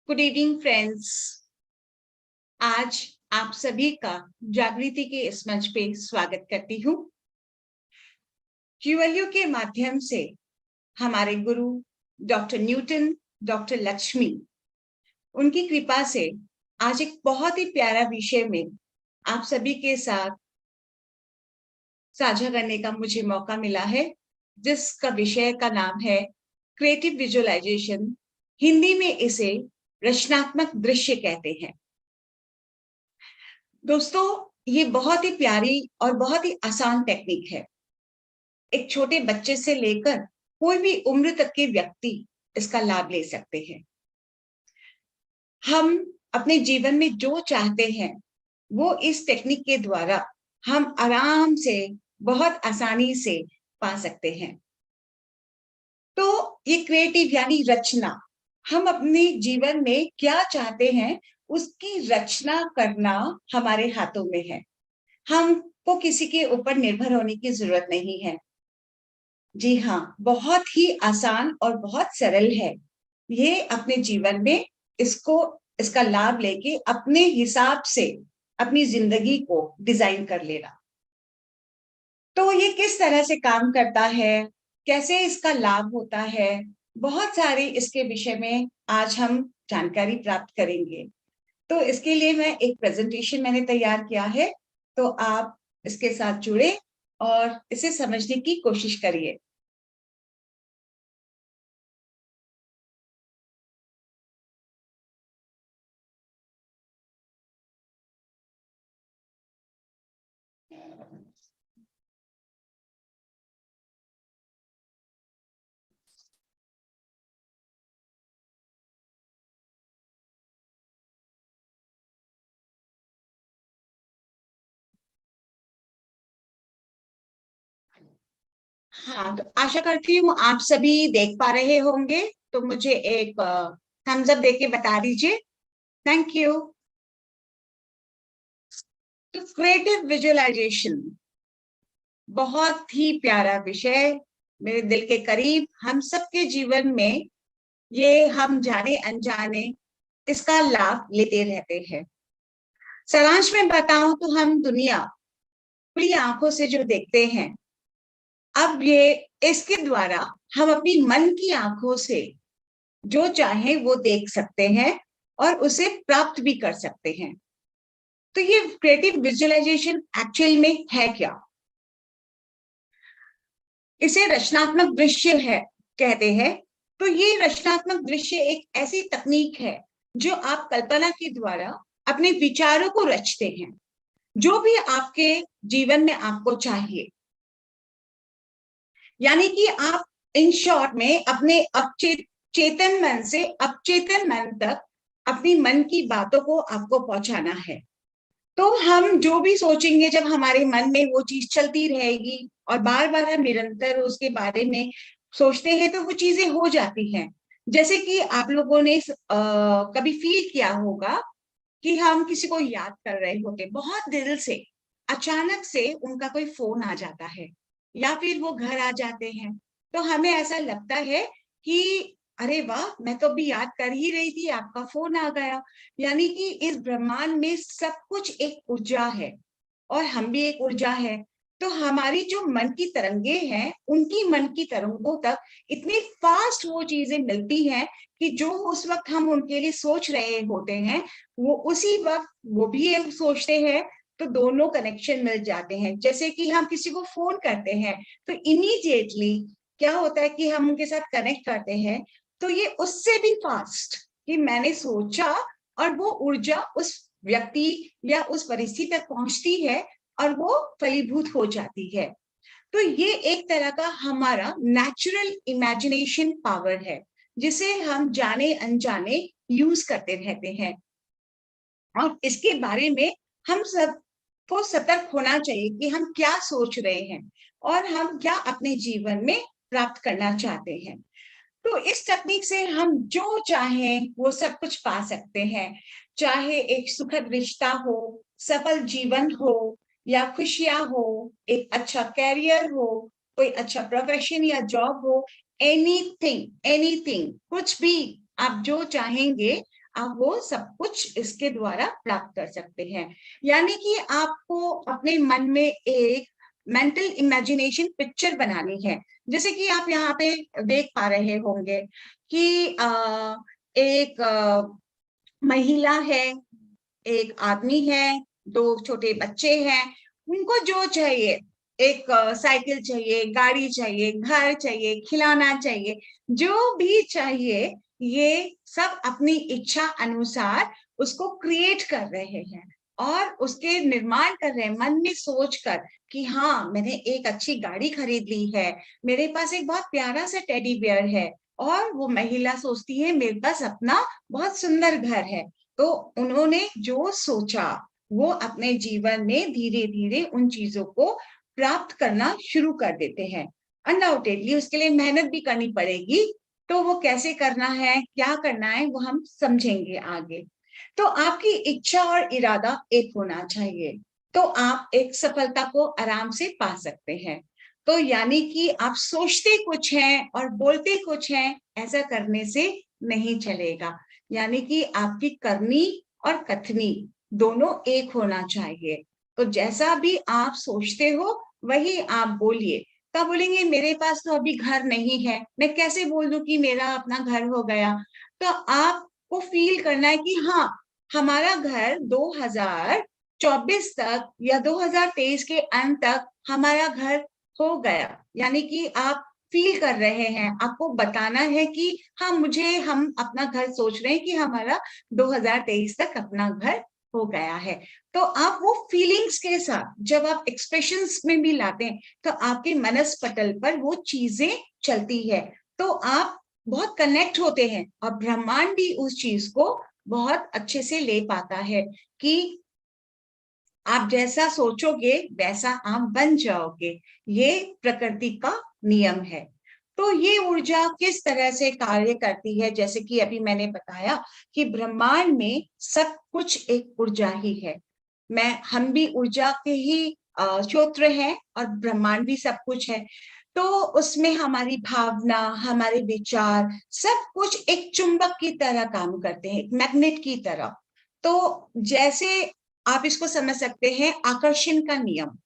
Good evening friends. आज आप सभी का जागृति के इस मंच पे स्वागत करती हूँ। क्यूएलयू के माध्यम से हमारे गुरु डॉक्टर न्यूटन, डॉक्टर लक्ष्मी, उनकी कृपा से आज एक बहुत ही प्यारा विषय में आप सभी के साथ साझा करने का मुझे मौका मिला है, जिसका विषय का नाम है क्रिएटिव विजुअलाइजेशन। हिंदी में इसे रचनात्मक दृश्य कहते हैं। दोस्तों, ये बहुत ही प्यारी और बहुत ही आसान टेक्निक है। एक छोटे बच्चे से लेकर कोई भी उम्र तक के व्यक्ति इसका लाभ ले सकते हैं। हम अपने जीवन में जो चाहते हैं वो इस टेक्निक के द्वारा हम आराम से, बहुत आसानी से पा सकते हैं। तो ये क्रिएटिव यानी रचना, हम अपने जीवन में क्या चाहते हैं उसकी रचना करना हमारे हाथों में है। हमको किसी के ऊपर निर्भर होने की जरूरत नहीं है। जी हाँ, बहुत ही आसान और बहुत सरल है ये अपने जीवन में इसका लाभ लेके अपने हिसाब से अपनी जिंदगी को डिजाइन कर लेना। तो ये किस तरह से काम करता है, कैसे इसका लाभ होता है, बहुत सारे इसके विषय में आज हम जानकारी प्राप्त करेंगे। तो इसके लिए मैं एक प्रेजेंटेशन मैंने तैयार किया है, तो आप इसके साथ जुड़े और इसे समझने की कोशिश करिए। हाँ, तो आशा करती हूँ आप सभी देख पा रहे होंगे, तो मुझे एक थम्स अप देके बता दीजिए। Thank you. तो क्रिएटिव विजुअलाइजेशन बहुत ही प्यारा विषय, मेरे दिल के करीब। हम सबके जीवन में ये हम जाने अनजाने इसका लाभ लेते रहते हैं। सारांश में बताऊं तो हम दुनिया खुली आंखों से जो देखते हैं, अब ये इसके द्वारा हम अपनी मन की आंखों से जो चाहे वो देख सकते हैं और उसे प्राप्त भी कर सकते हैं। तो ये क्रिएटिव विजुअलाइजेशन एक्चुअल में है क्या? इसे रचनात्मक दृश्य है कहते हैं। तो ये रचनात्मक दृश्य एक ऐसी तकनीक है जो आप कल्पना के द्वारा अपने विचारों को रचते हैं, जो भी आपके जीवन में आपको चाहिए। यानी कि आप इन शॉर्ट में अपने चेतन मन से अवचेतन मन तक अपनी मन की बातों को आपको पहुंचाना है। तो हम जो भी सोचेंगे, जब हमारे मन में वो चीज चलती रहेगी और बार बार हम निरंतर उसके बारे में सोचते हैं, तो वो चीजें हो जाती हैं। जैसे कि आप लोगों ने कभी फील किया होगा कि हम किसी को याद कर रहे होते बहुत दिल से, अचानक से उनका कोई फोन आ जाता है या फिर वो घर आ जाते हैं, तो हमें ऐसा लगता है कि अरे वाह, मैं तो अभी याद कर ही रही थी, आपका फोन आ गया। यानी कि इस ब्रह्मांड में सब कुछ एक ऊर्जा है और हम भी एक ऊर्जा है। तो हमारी जो मन की तरंगे हैं, उनकी मन की तरंगों तक इतनी फास्ट वो चीजें मिलती हैं कि जो उस वक्त हम उनके लिए सोच रहे होते हैं, वो उसी वक्त वो भी ये सोचते हैं, तो दोनों कनेक्शन मिल जाते हैं। जैसे कि हम किसी को फोन करते हैं तो इमीडिएटली क्या होता है कि हम उनके साथ कनेक्ट करते हैं, तो ये उससे भी फास्ट कि मैंने सोचा और वो ऊर्जा उस व्यक्ति या उस परिस्थिति तक पहुंचती है और वो फलीभूत हो जाती है। तो ये एक तरह का हमारा नेचुरल इमेजिनेशन पावर है, जिसे हम जाने अनजाने यूज करते रहते हैं। और इसके बारे में हम सबको सतर्क होना चाहिए कि हम क्या सोच रहे हैं और हम क्या अपने जीवन में प्राप्त करना चाहते हैं। तो इस तकनीक से हम जो चाहें वो सब कुछ पा सकते हैं। चाहे एक सुखद रिश्ता हो, सफल जीवन हो, या खुशियां हो, एक अच्छा कैरियर हो, कोई अच्छा प्रोफेशन या जॉब हो, एनीथिंग एनीथिंग, कुछ भी आप जो चाहेंगे आप वो सब कुछ इसके द्वारा प्राप्त कर सकते हैं। यानी कि आपको अपने मन में एक मेंटल इमेजिनेशन पिक्चर बनानी है। जैसे कि आप यहाँ पे देख पा रहे होंगे कि एक महिला है, एक आदमी है, दो छोटे बच्चे हैं। उनको जो चाहिए, एक साइकिल चाहिए, गाड़ी चाहिए, घर चाहिए, खिलौना चाहिए, जो भी चाहिए, ये सब अपनी इच्छा अनुसार उसको क्रिएट कर रहे हैं और उसके निर्माण कर रहे हैं मन में सोचकर कि हाँ, मैंने एक अच्छी गाड़ी खरीद ली है, मेरे पास एक बहुत प्यारा सा टेडी बियर है। और वो महिला सोचती है मेरे पास अपना बहुत सुंदर घर है। तो उन्होंने जो सोचा वो अपने जीवन में धीरे धीरे उन चीजों को प्राप्त करना शुरू कर देते हैं। अनडाउटेडली उसके लिए मेहनत भी करनी पड़ेगी, तो वो कैसे करना है, क्या करना है, वो हम समझेंगे आगे। तो आपकी इच्छा और इरादा एक होना चाहिए, तो आप एक सफलता को आराम से पा सकते हैं। तो यानी कि आप सोचते कुछ हैं और बोलते कुछ हैं, ऐसा करने से नहीं चलेगा। यानी कि आपकी करनी और कथनी दोनों एक होना चाहिए। तो जैसा भी आप सोचते हो वही आप बोलिए। तब बोलेंगे मेरे पास तो अभी घर नहीं है, मैं कैसे बोल दूं कि मेरा अपना घर हो गया। तो आपको फील करना है कि हाँ, हमारा घर 2024 तक या 2023 के अंत तक हमारा घर हो गया। यानी कि आप फील कर रहे हैं, आपको बताना है कि हाँ, हम अपना घर सोच रहे हैं कि हमारा 2023 तक अपना घर हो गया है। तो आप वो फीलिंग्स के साथ जब आप एक्सप्रेशंस में भी लाते हैं, तो आपके मनस पटल पर वो चीजें चलती है, तो आप बहुत कनेक्ट होते हैं और ब्रह्मांड भी उस चीज को बहुत अच्छे से ले पाता है कि आप जैसा सोचोगे वैसा आप बन जाओगे। ये प्रकृति का नियम है। तो ये ऊर्जा किस तरह से कार्य करती है, जैसे कि अभी मैंने बताया कि ब्रह्मांड में सब कुछ एक ऊर्जा ही है। हम भी ऊर्जा के ही स्रोत हैं और ब्रह्मांड भी सब कुछ है। तो उसमें हमारी भावना, हमारे विचार, सब कुछ एक चुंबक की तरह काम करते हैं, एक मैग्नेट की तरह। तो जैसे आप इसको समझ सकते हैं आकर्षण का नियम,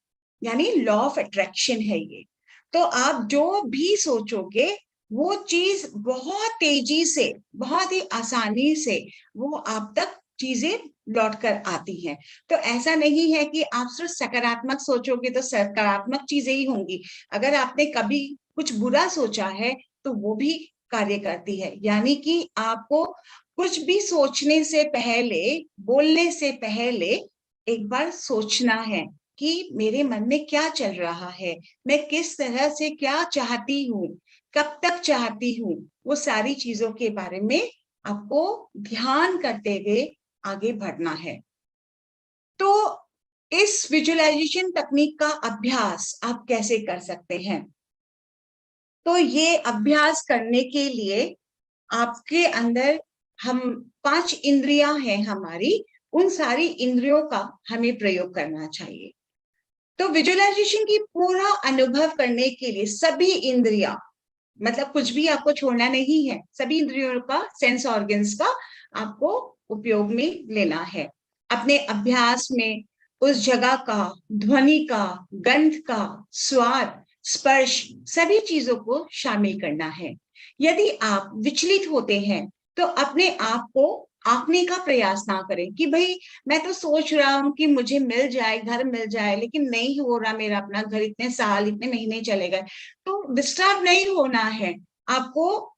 यानी लॉ ऑफ अट्रैक्शन है ये। तो आप जो भी सोचोगे वो चीज बहुत तेजी से, बहुत ही आसानी से वो आप तक चीजें लौट कर आती हैं। तो ऐसा नहीं है कि आप सिर्फ सकारात्मक सोचोगे तो सकारात्मक चीजें ही होंगी। अगर आपने कभी कुछ बुरा सोचा है तो वो भी कार्य करती है। यानी कि आपको कुछ भी सोचने से पहले, बोलने से पहले एक बार सोचना है कि मेरे मन में क्या चल रहा है, मैं किस तरह से क्या चाहती हूँ, कब तक चाहती हूँ, वो सारी चीजों के बारे में आपको ध्यान करते हुए आगे बढ़ना है। तो इस विजुअलाइजेशन तकनीक का अभ्यास आप कैसे कर सकते हैं? तो ये अभ्यास करने के लिए आपके अंदर, हम 5 इंद्रियां हैं हमारी, उन सारी इंद्रियों का हमें प्रयोग करना चाहिए। तो विजुअलाइजेशन की पूरा अनुभव करने के लिए सभी इंद्रियां, मतलब कुछ भी आपको छोड़ना नहीं है, सभी इंद्रियों का, सेंस ऑर्गन्स का आपको उपयोग में लेना है। अपने अभ्यास में उस जगह का, ध्वनि का, गंध का, स्वाद, स्पर्श, सभी चीजों को शामिल करना है। यदि आप विचलित होते हैं तो अपने आप को आंकने का प्रयास ना करें कि भाई मैं तो सोच रहा हूं कि मुझे मिल जाए, घर मिल जाए, लेकिन नहीं हो रहा मेरा अपना घर, इतने साल, इतने महीने चले गए। तो डिस्टर्ब नहीं होना है आपको,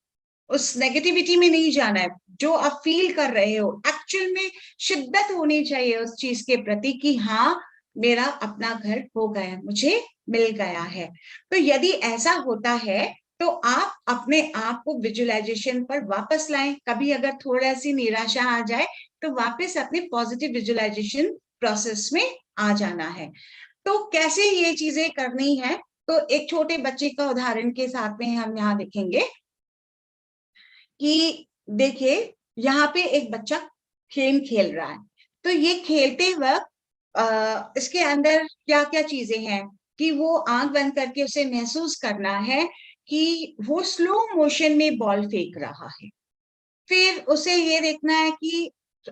उस नेगेटिविटी में नहीं जाना है। जो आप फील कर रहे हो एक्चुअल में शिद्दत होनी चाहिए उस चीज के प्रति कि हाँ, मेरा अपना घर हो गया, मुझे मिल गया है। तो यदि ऐसा होता है तो आप अपने आप को विजुअलाइजेशन पर वापस लाएं। कभी अगर थोड़ा सी निराशा आ जाए तो वापस अपने पॉजिटिव विजुअलाइजेशन प्रोसेस में आ जाना है। तो कैसे ये चीजें करनी है, तो एक छोटे बच्चे का उदाहरण के साथ में हम यहाँ देखेंगे कि देखिए, यहाँ पे एक बच्चा खेल खेल रहा है। तो ये खेलते वक्त इसके अंदर क्या क्या चीजें हैं कि वो आंख बंद करके उसे महसूस करना है कि वो स्लो मोशन में बॉल फेंक रहा है। फिर उसे ये देखना है कि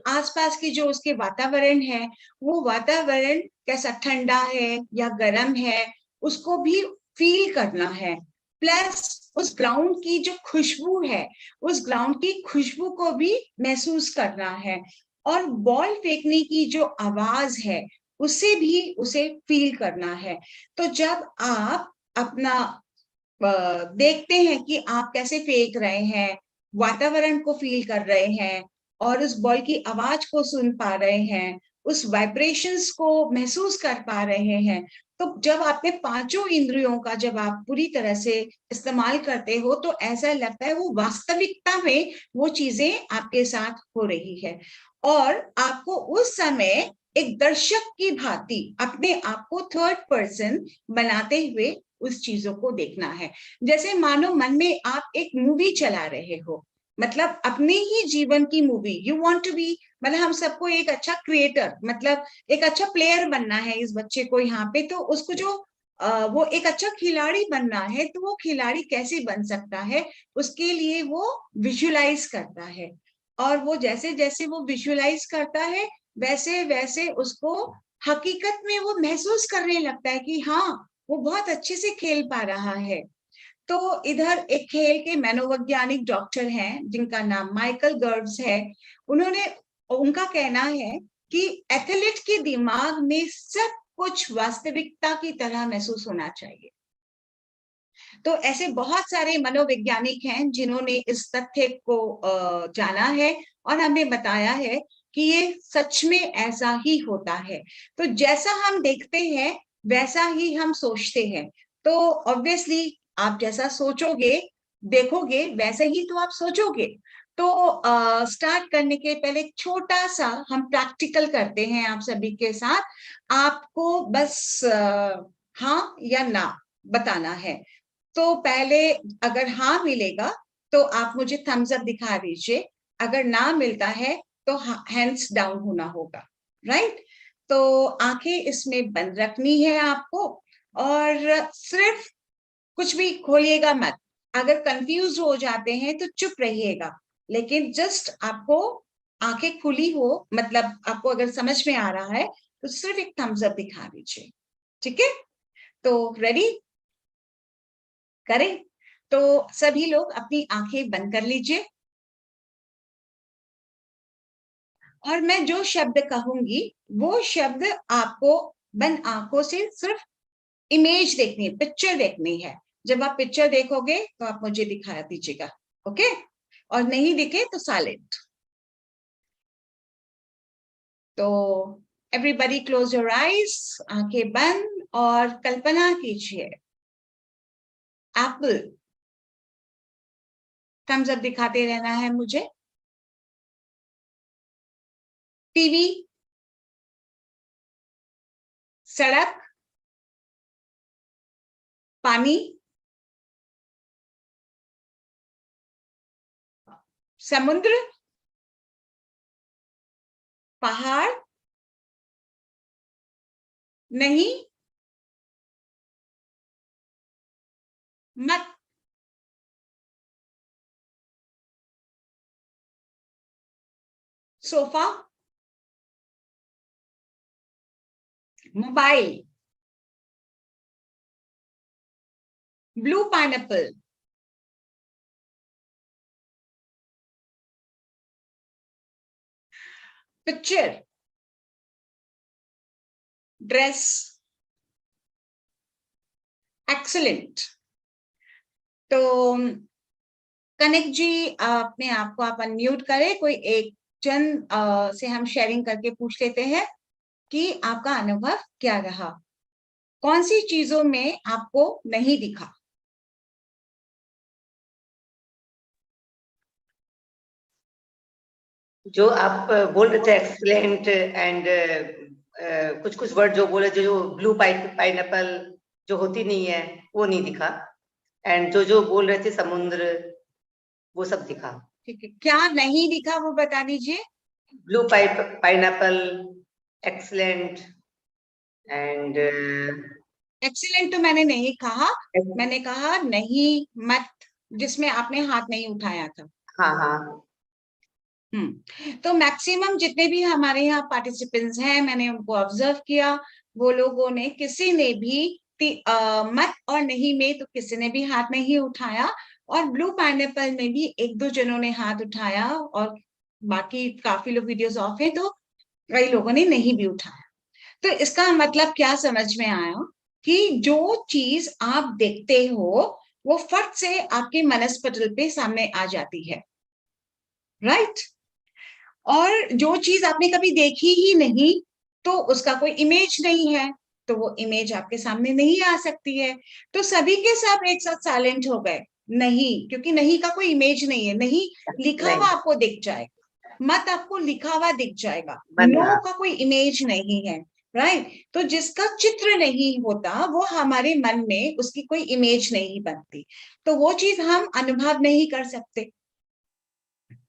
आसपास की जो उसके वातावरण है, वो वातावरण कैसा, ठंडा है या गर्म है, उसको भी फील करना है। प्लस उस ग्राउंड की जो खुशबू है, उस ग्राउंड की खुशबू को भी महसूस करना है। और बॉल फेंकने की जो आवाज है, उसे भी उसे फील करना है। तो जब आप अपना देखते हैं कि आप कैसे फेंक रहे हैं, वातावरण को फील कर रहे हैं, और उस बॉल की आवाज को सुन पा रहे हैं, उस वाइब्रेशंस को महसूस कर पा रहे हैं, तो जब आपने पांचों इंद्रियों का जब आप पूरी तरह से इस्तेमाल करते हो, तो ऐसा लगता है वो वास्तविकता में वो चीजें आपके साथ हो रही है। और आपको उस समय एक दर्शक की भांति अपने आप को थर्ड पर्सन बनाते हुए उस चीजों को देखना है। जैसे मानो मन में आप एक मूवी चला रहे हो, मतलब अपने ही जीवन की movie, you want to be, मतलब हम सबको एक अच्छा क्रिएटर, मतलब एक अच्छा प्लेयर बनना है इस बच्चे को यहाँ पे, तो उसको जो वो एक अच्छा खिलाड़ी बनना है, तो वो खिलाड़ी कैसे बन सकता है, उसके लिए वो विजुलाइज करता है। और वो जैसे जैसे वो विजुलाइज करता है, वैसे वैसे उसको हकीकत में वो महसूस करने लगता है कि हाँ, वो बहुत अच्छे से खेल पा रहा है। तो इधर एक खेल के मनोवैज्ञानिक डॉक्टर हैं जिनका नाम माइकल गर्व्स है। उन्होंने, उनका कहना है कि एथलीट के दिमाग में सब कुछ वास्तविकता की तरह महसूस होना चाहिए। तो ऐसे बहुत सारे मनोवैज्ञानिक हैं जिन्होंने इस तथ्य को जाना है और हमें बताया है कि ये सच में ऐसा ही होता है। तो जैसा हम देखते हैं वैसा ही हम सोचते हैं। तो ऑब्वियसली आप जैसा सोचोगे, देखोगे, वैसे ही तो आप सोचोगे। तो स्टार्ट करने के पहले छोटा सा हम प्रैक्टिकल करते हैं आप सभी के साथ। आपको बस हाँ या ना बताना है। तो पहले अगर हाँ मिलेगा तो आप मुझे थम्स अप दिखा दीजिए, अगर ना मिलता है तो हैंड्स डाउन होना होगा, राइट। तो आंखें इसमें बंद रखनी है आपको, और सिर्फ कुछ भी खोलिएगा मत। अगर कंफ्यूज हो जाते हैं तो चुप रहिएगा, लेकिन जस्ट आपको आंखें खुली हो, मतलब आपको अगर समझ में आ रहा है तो सिर्फ एक थम्स अप दिखा दीजिए, ठीक है। तो रेडी करें। तो सभी लोग अपनी आंखें बंद कर लीजिए, और मैं जो शब्द कहूंगी वो शब्द आपको बंद आंखों से सिर्फ इमेज देखनी है, पिक्चर देखनी है। जब आप पिक्चर देखोगे तो आप मुझे दिखा दीजिएगा, ओके। और नहीं दिखे तो साइलेंट। तो एवरीबडी क्लोज योर आईज, आंखें बंद, और कल्पना कीजिए एप्पल, थम्स अप दिखाते रहना है मुझे। टीवी, सड़क, पानी, समुद्र, पहाड़, नहीं, मत, sofa, mobile, blue pineapple, picture, dress, excellent. तो कनक जी, अपने आप को आप अनम्यूट करें, कोई एक जन से हम शेयरिंग करके पूछ लेते हैं कि आपका अनुभव क्या रहा, कौन सी चीजों में आपको नहीं दिखा। जो आप बोल रहे थे एक्सलेंट एंड कुछ कुछ वर्ड जो बोले, जो ब्लू पाइनएप्पल जो होती नहीं है वो नहीं दिखा, एंड जो बोल रहे थे समुद्र, वो सब दिखा। ठीक है, क्या नहीं दिखा वो बता दीजिए। Blue pineapple, excellent and excellent तो मैंने नहीं कहा, मैंने कहा नहीं मत, जिसमें आपने हाथ नहीं उठाया था। हाँ हाँ, तो मैक्सिमम जितने भी हमारे यहाँ पार्टिसिपेंट्स हैं, मैंने उनको ऑब्जर्व किया, वो लोगों ने किसी ने भी मत और नहीं में तो किसी ने भी हाथ नहीं उठाया, और ब्लू पाइनएप्पल में भी एक दो जनों ने हाथ उठाया, और बाकी काफी लोग वीडियोस ऑफ है तो कई लोगों ने नहीं भी उठाया। तो इसका मतलब क्या समझ में आया कि जो चीज आप देखते हो वो फट से आपके मनस्पटल पे सामने आ जाती है, राइट? और जो चीज आपने कभी देखी ही नहीं तो उसका कोई इमेज नहीं है, तो वो इमेज आपके सामने नहीं आ सकती है। तो सभी के सब एक साथ साइलेंट हो गए, नहीं, क्योंकि नहीं का कोई इमेज नहीं है, नहीं लिखा हुआ आपको दिख जाएगा, मत आपको लिखा हुआ दिख जाएगा, नो का कोई इमेज नहीं है, राइट? तो जिसका चित्र नहीं होता वो हमारे मन में उसकी कोई इमेज नहीं बनती, तो वो चीज हम अनुभव नहीं कर सकते,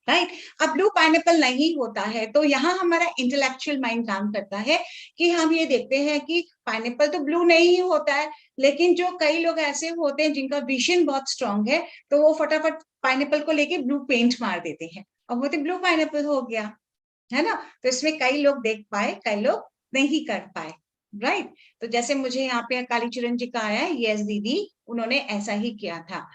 राइट? अब ब्लू पाइनएप्पल नहीं होता है तो यहाँ हमारा इंटेलेक्चुअल माइंड काम करता है कि हम ये देखते हैं कि पाइनएप्पल तो ब्लू नहीं होता है, लेकिन जो कई लोग ऐसे होते हैं जिनका विजन बहुत स्ट्रांग है तो वो फटाफट पाइनएप्पल को लेके ब्लू पेंट मार देते हैं और वो तो ब्लू पाइनएप्पल हो गया, है ना? तो इसमें कई लोग देख पाए, कई लोग नहीं कर पाए, राइट? तो जैसे मुझे यहाँ पे काली चरण जी का आया है, यस दीदी, उन्होंने ऐसा ही किया था।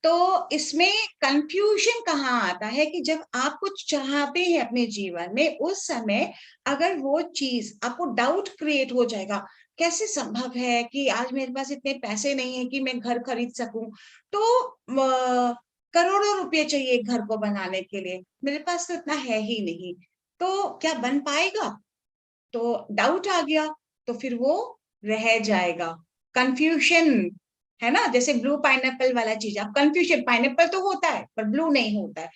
तो इसमें कंफ्यूजन कहाँ आता है कि जब आप कुछ चाहते हैं अपने जीवन में, उस समय अगर वो चीज आपको डाउट क्रिएट हो जाएगा, कैसे संभव है कि आज मेरे पास इतने पैसे नहीं है कि मैं घर खरीद सकूं, तो करोड़ों रुपए चाहिए घर को बनाने के लिए, मेरे पास तो इतना है ही नहीं, तो क्या बन पाएगा? तो डाउट आ गया, तो फिर वो रह जाएगा, कंफ्यूजन, है ना? जैसे ब्लू पाइनएप्पल वाला चीज, आप कंफ्यूजन, पाइनएप्पल तो होता है पर ब्लू नहीं होता है,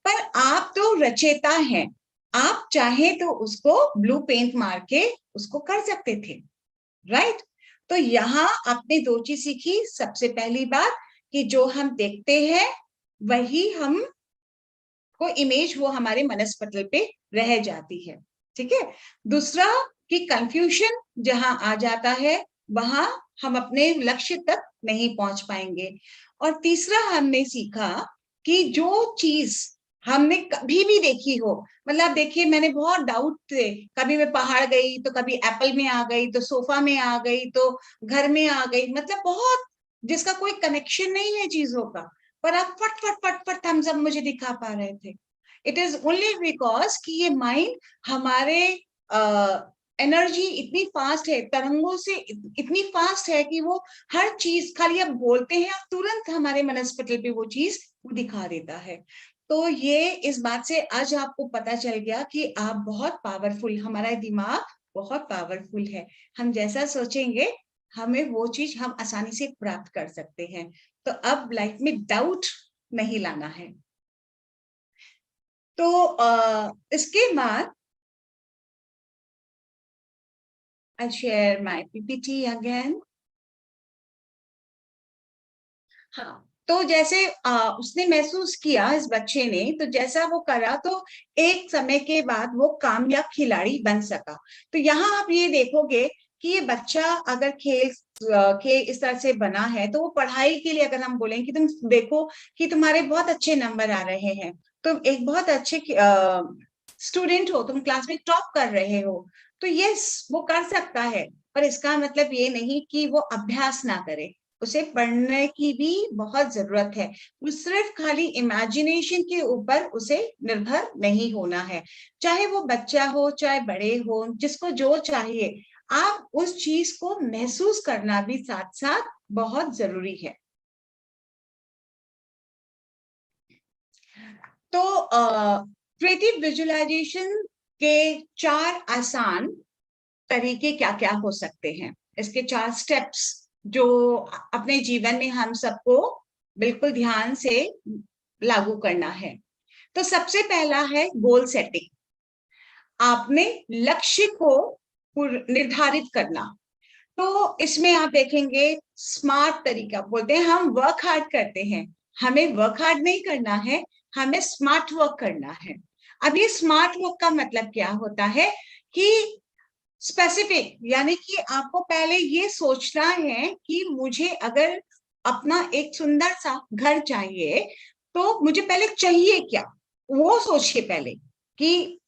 पर आप तो रचेता हैं, आप चाहे तो उसको ब्लू पेंट मार के उसको कर सकते थे, राइट? तो यहाँ आपने दो चीज सीखी, सबसे पहली बात कि जो हम देखते हैं वही हम को इमेज वो हमारे मनस्पटल पे रह जाती है, ठीक है? दूसरा कि कंफ्यूजन जहां आ जाता है वहां हम अपने लक्ष्य तक नहीं पहुंच पाएंगे। और तीसरा हमने सीखा कि जो चीज हमने कभी भी देखी हो, मतलब देखिए मैंने बहुत डाउट थे, कभी मैं पहाड़ गई तो कभी एप्पल में आ गई, तो सोफा में आ गई, तो घर में आ गई, मतलब बहुत, जिसका कोई कनेक्शन नहीं है चीजों का, पर आप फट फट फट फट थम्स अप मुझे दिखा पा रहे थे। इट इज ओनली बिकॉज कि ये माइंड हमारे एनर्जी इतनी फास्ट है, तरंगों से इतनी फास्ट है कि वो हर चीज खाली आप बोलते हैं और तुरंत हमारे मनस्पटल पे वो चीज दिखा देता है। तो ये इस बात से आज आपको पता चल गया कि आप बहुत पावरफुल, हमारा दिमाग बहुत पावरफुल है, हम जैसा सोचेंगे हमें वो चीज हम आसानी से प्राप्त कर सकते हैं। तो अब लाइफ में डाउट नहीं लाना है। तो इसके बाद I'll share my PPT again. हाँ, तो जैसे उसने महसूस किया, इस बच्चे ने, तो जैसा वो करा तो एक समय के बाद वो कामयाब खिलाड़ी बन सका। तो यहाँ आप ये देखोगे कि ये बच्चा अगर खेल इस तरह से बना है, तो वो पढ़ाई के लिए अगर हम बोलें कि तुम देखो कि तुम्हारे बहुत अच्छे नंबर आ रहे हैं, तुम एक बहुत अच्छे स्टूडेंट हो, तुम क्लास में टॉप कर रहे हो, तो यस वो कर सकता है, पर इसका मतलब ये नहीं कि वो अभ्यास ना करे, उसे पढ़ने की भी बहुत जरूरत है। सिर्फ खाली इमेजिनेशन के ऊपर उसे निर्भर नहीं होना है, चाहे वो बच्चा हो चाहे बड़े हो, जिसको जो चाहिए, आप उस चीज को महसूस करना भी साथ साथ बहुत जरूरी है। तो क्रिएटिव विजुअलाइजेशन के 4 आसान तरीके क्या क्या हो सकते हैं, इसके 4 स्टेप्स जो अपने जीवन में हम सबको बिल्कुल ध्यान से लागू करना है। तो सबसे पहला है गोल सेटिंग, आपने लक्ष्य को निर्धारित करना। तो इसमें आप देखेंगे स्मार्ट तरीका, बोलते हैं हम वर्क हार्ड करते हैं, हमें वर्क हार्ड नहीं करना है, हमें स्मार्ट वर्क करना है। अब ये स्मार्ट वर्क का मतलब क्या होता है कि स्पेसिफिक, यानी कि आपको पहले ये सोचना है कि मुझे अगर अपना एक सुंदर सा घर चाहिए तो मुझे पहले चाहिए क्या, वो सोचिए पहले, कि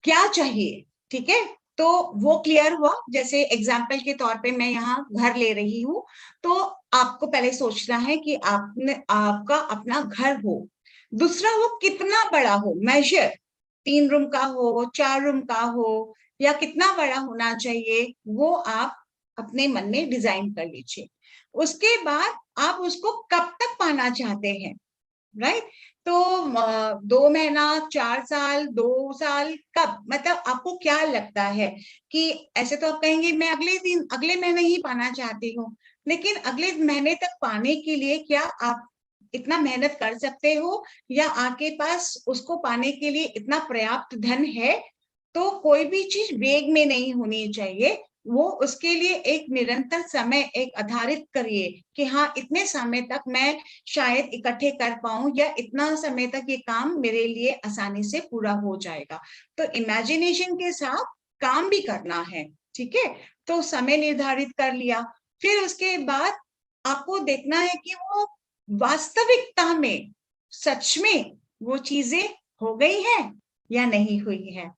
क्या चाहिए, ठीक है। तो वो क्लियर हुआ। जैसे एग्जाम्पल के तौर पे मैं यहाँ घर ले रही हूँ, तो आपको पहले सोचना है कि आपका अपना घर हो। दूसरा, वो कितना बड़ा हो, मेजर 3 रूम का हो, 4 रूम का हो, या कितना बड़ा होना चाहिए, वो आप अपने मन में डिजाइन कर लीजिए। उसके बाद आप उसको कब तक पाना चाहते हैं, राइट। तो 2 महीना, 4 साल, 2 साल, कब, मतलब आपको क्या लगता है कि ऐसे तो आप कहेंगे मैं अगले महीने ही पाना चाहती हूँ, लेकिन अगले महीने तक पाने के लिए क्या आप इतना मेहनत कर सकते हो, या आपके पास उसको पाने के लिए इतना पर्याप्त धन है। तो कोई भी चीज वेग में नहीं होनी चाहिए, वो उसके लिए एक निरंतर समय एक आधारित करिए कि हाँ, इतने समय तक मैं शायद इकट्ठे कर पाऊं, या इतना समय तक ये काम मेरे लिए आसानी से पूरा हो जाएगा। तो इमेजिनेशन के साथ काम भी करना है, ठीक है। तो समय निर्धारित कर लिया, फिर उसके बाद आपको देखना है कि वो वास्तविकता में सच में वो चीजें हो गई है या नहीं हुई है।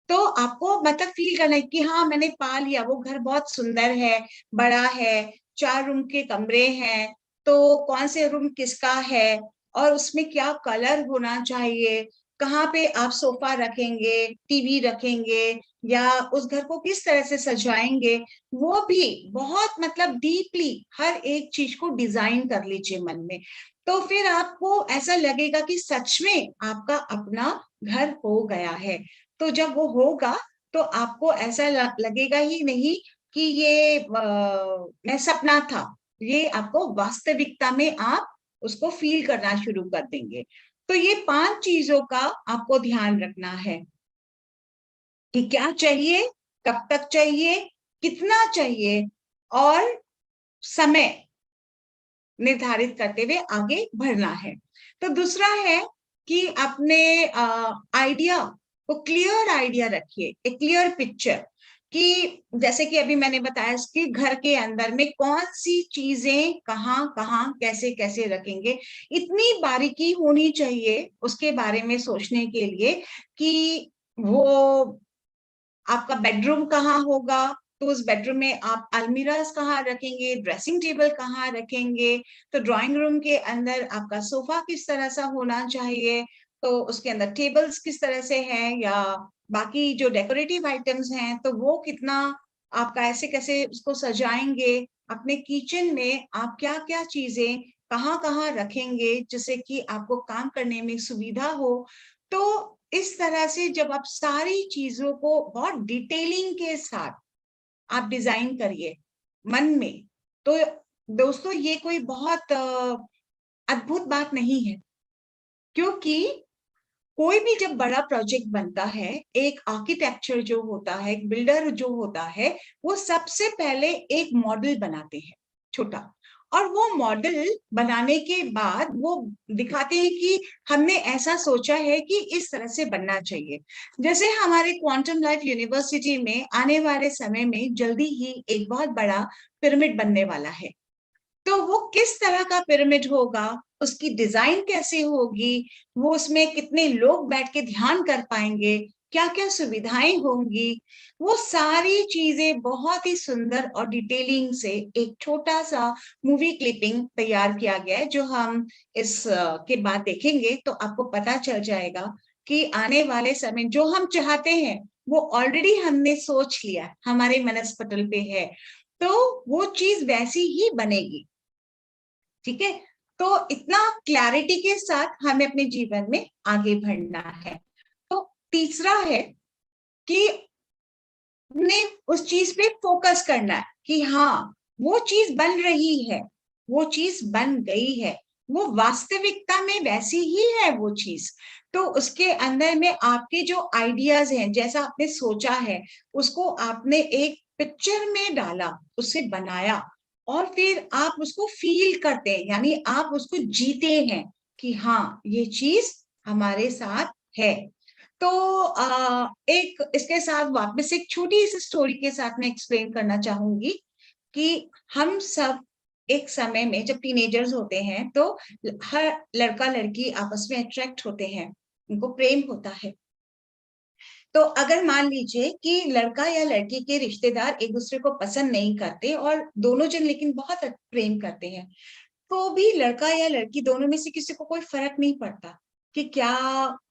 तो आपको मतलब फील करना है कि हाँ, मैंने पा लिया, वो घर बहुत सुंदर है, बड़ा है, 4 रूम के कमरे हैं, तो कौन से रूम किसका है, और उसमें क्या कलर होना चाहिए, कहाँ पे आप सोफा रखेंगे, टीवी रखेंगे, या उस घर को किस तरह से सजाएंगे, वो भी बहुत मतलब डीपली हर एक चीज को डिजाइन कर लीजिए मन में। तो फिर आपको ऐसा लगेगा कि सच में आपका अपना घर हो गया है। तो जब वो होगा, तो आपको ऐसा लगेगा ही नहीं कि ये मैं सपना था, ये आपको वास्तविकता में आप उसको फील करना शुरू कर देंगे। तो ये 5 चीजों का आपको ध्यान रखना है कि क्या चाहिए, कब तक चाहिए, कितना चाहिए, और समय निर्धारित करते हुए आगे बढ़ना है। तो दूसरा है कि अपने आइडिया को क्लियर आइडिया रखिए, एक क्लियर पिक्चर, कि जैसे कि अभी मैंने बताया कि घर के अंदर में कौन सी चीजें कहाँ कहाँ कैसे कैसे रखेंगे, इतनी बारीकी होनी चाहिए उसके बारे में सोचने के लिए कि वो आपका बेडरूम कहाँ होगा, तो उस बेडरूम में आप अलमीराज कहाँ रखेंगे, ड्रेसिंग टेबल कहाँ रखेंगे, तो ड्राइंग रूम के अंदर आपका सोफा किस तरह सा होना चाहिए, तो उसके अंदर टेबल्स किस तरह से हैं, या बाकी जो डेकोरेटिव आइटम्स हैं तो वो कितना आपका ऐसे कैसे उसको सजाएंगे। अपने किचन में आप क्या क्या चीजें कहाँ कहाँ रखेंगे जिससे कि आपको काम करने में सुविधा हो। तो इस तरह से जब आप सारी चीजों को बहुत डिटेलिंग के साथ आप डिजाइन करिए मन में, तो दोस्तों ये कोई बहुत अद्भुत बात नहीं है, क्योंकि कोई भी जब बड़ा प्रोजेक्ट बनता है, एक आर्किटेक्चर जो होता है, एक बिल्डर जो होता है, वो सबसे पहले एक मॉडल बनाते हैं छोटा, और वो मॉडल बनाने के बाद वो दिखाते हैं कि हमने ऐसा सोचा है कि इस तरह से बनना चाहिए। जैसे हमारे क्वांटम लाइफ यूनिवर्सिटी में आने वाले समय में जल्दी ही एक बहुत बड़ा पिरामिड बनने वाला है। तो वो किस तरह का पिरामिड होगा, उसकी डिजाइन कैसे होगी, वो उसमें कितने लोग बैठ के ध्यान कर पाएंगे, क्या क्या सुविधाएं होंगी, वो सारी चीजें बहुत ही सुंदर और डिटेलिंग से एक छोटा सा मूवी क्लिपिंग तैयार किया गया है, जो हम इस के बाद देखेंगे तो आपको पता चल जाएगा कि आने वाले समय जो हम चाहते हैं वो ऑलरेडी हमने सोच लिया, हमारे मनस्पटल पे है, तो वो चीज वैसी ही बनेगी, ठीक है। तो इतना क्लैरिटी के साथ हमें अपने जीवन में आगे बढ़ना है। तो तीसरा है कि ने उस चीज पे फोकस करना है कि हाँ, वो चीज बन रही है, वो चीज बन गई है, वो वास्तविकता में वैसी ही है वो चीज। तो उसके अंदर में आपके जो आइडियाज हैं, जैसा आपने सोचा है, उसको आपने एक पिक्चर में डाला, उसे बनाया, और फिर आप उसको फील करते हैं, यानी आप उसको जीते हैं कि हाँ, ये चीज हमारे साथ है। तो एक इसके साथ वापस एक छोटी सी स्टोरी के साथ मैं एक्सप्लेन करना चाहूंगी कि हम सब एक समय में जब टीनेजर्स होते हैं तो हर लड़का लड़की आपस में अट्रैक्ट होते हैं, उनको प्रेम होता है। तो अगर मान लीजिए कि लड़का या लड़की के रिश्तेदार एक दूसरे को पसंद नहीं करते और दोनों जन लेकिन बहुत प्रेम करते हैं, तो भी लड़का या लड़की दोनों में से किसी को कोई फर्क नहीं पड़ता कि क्या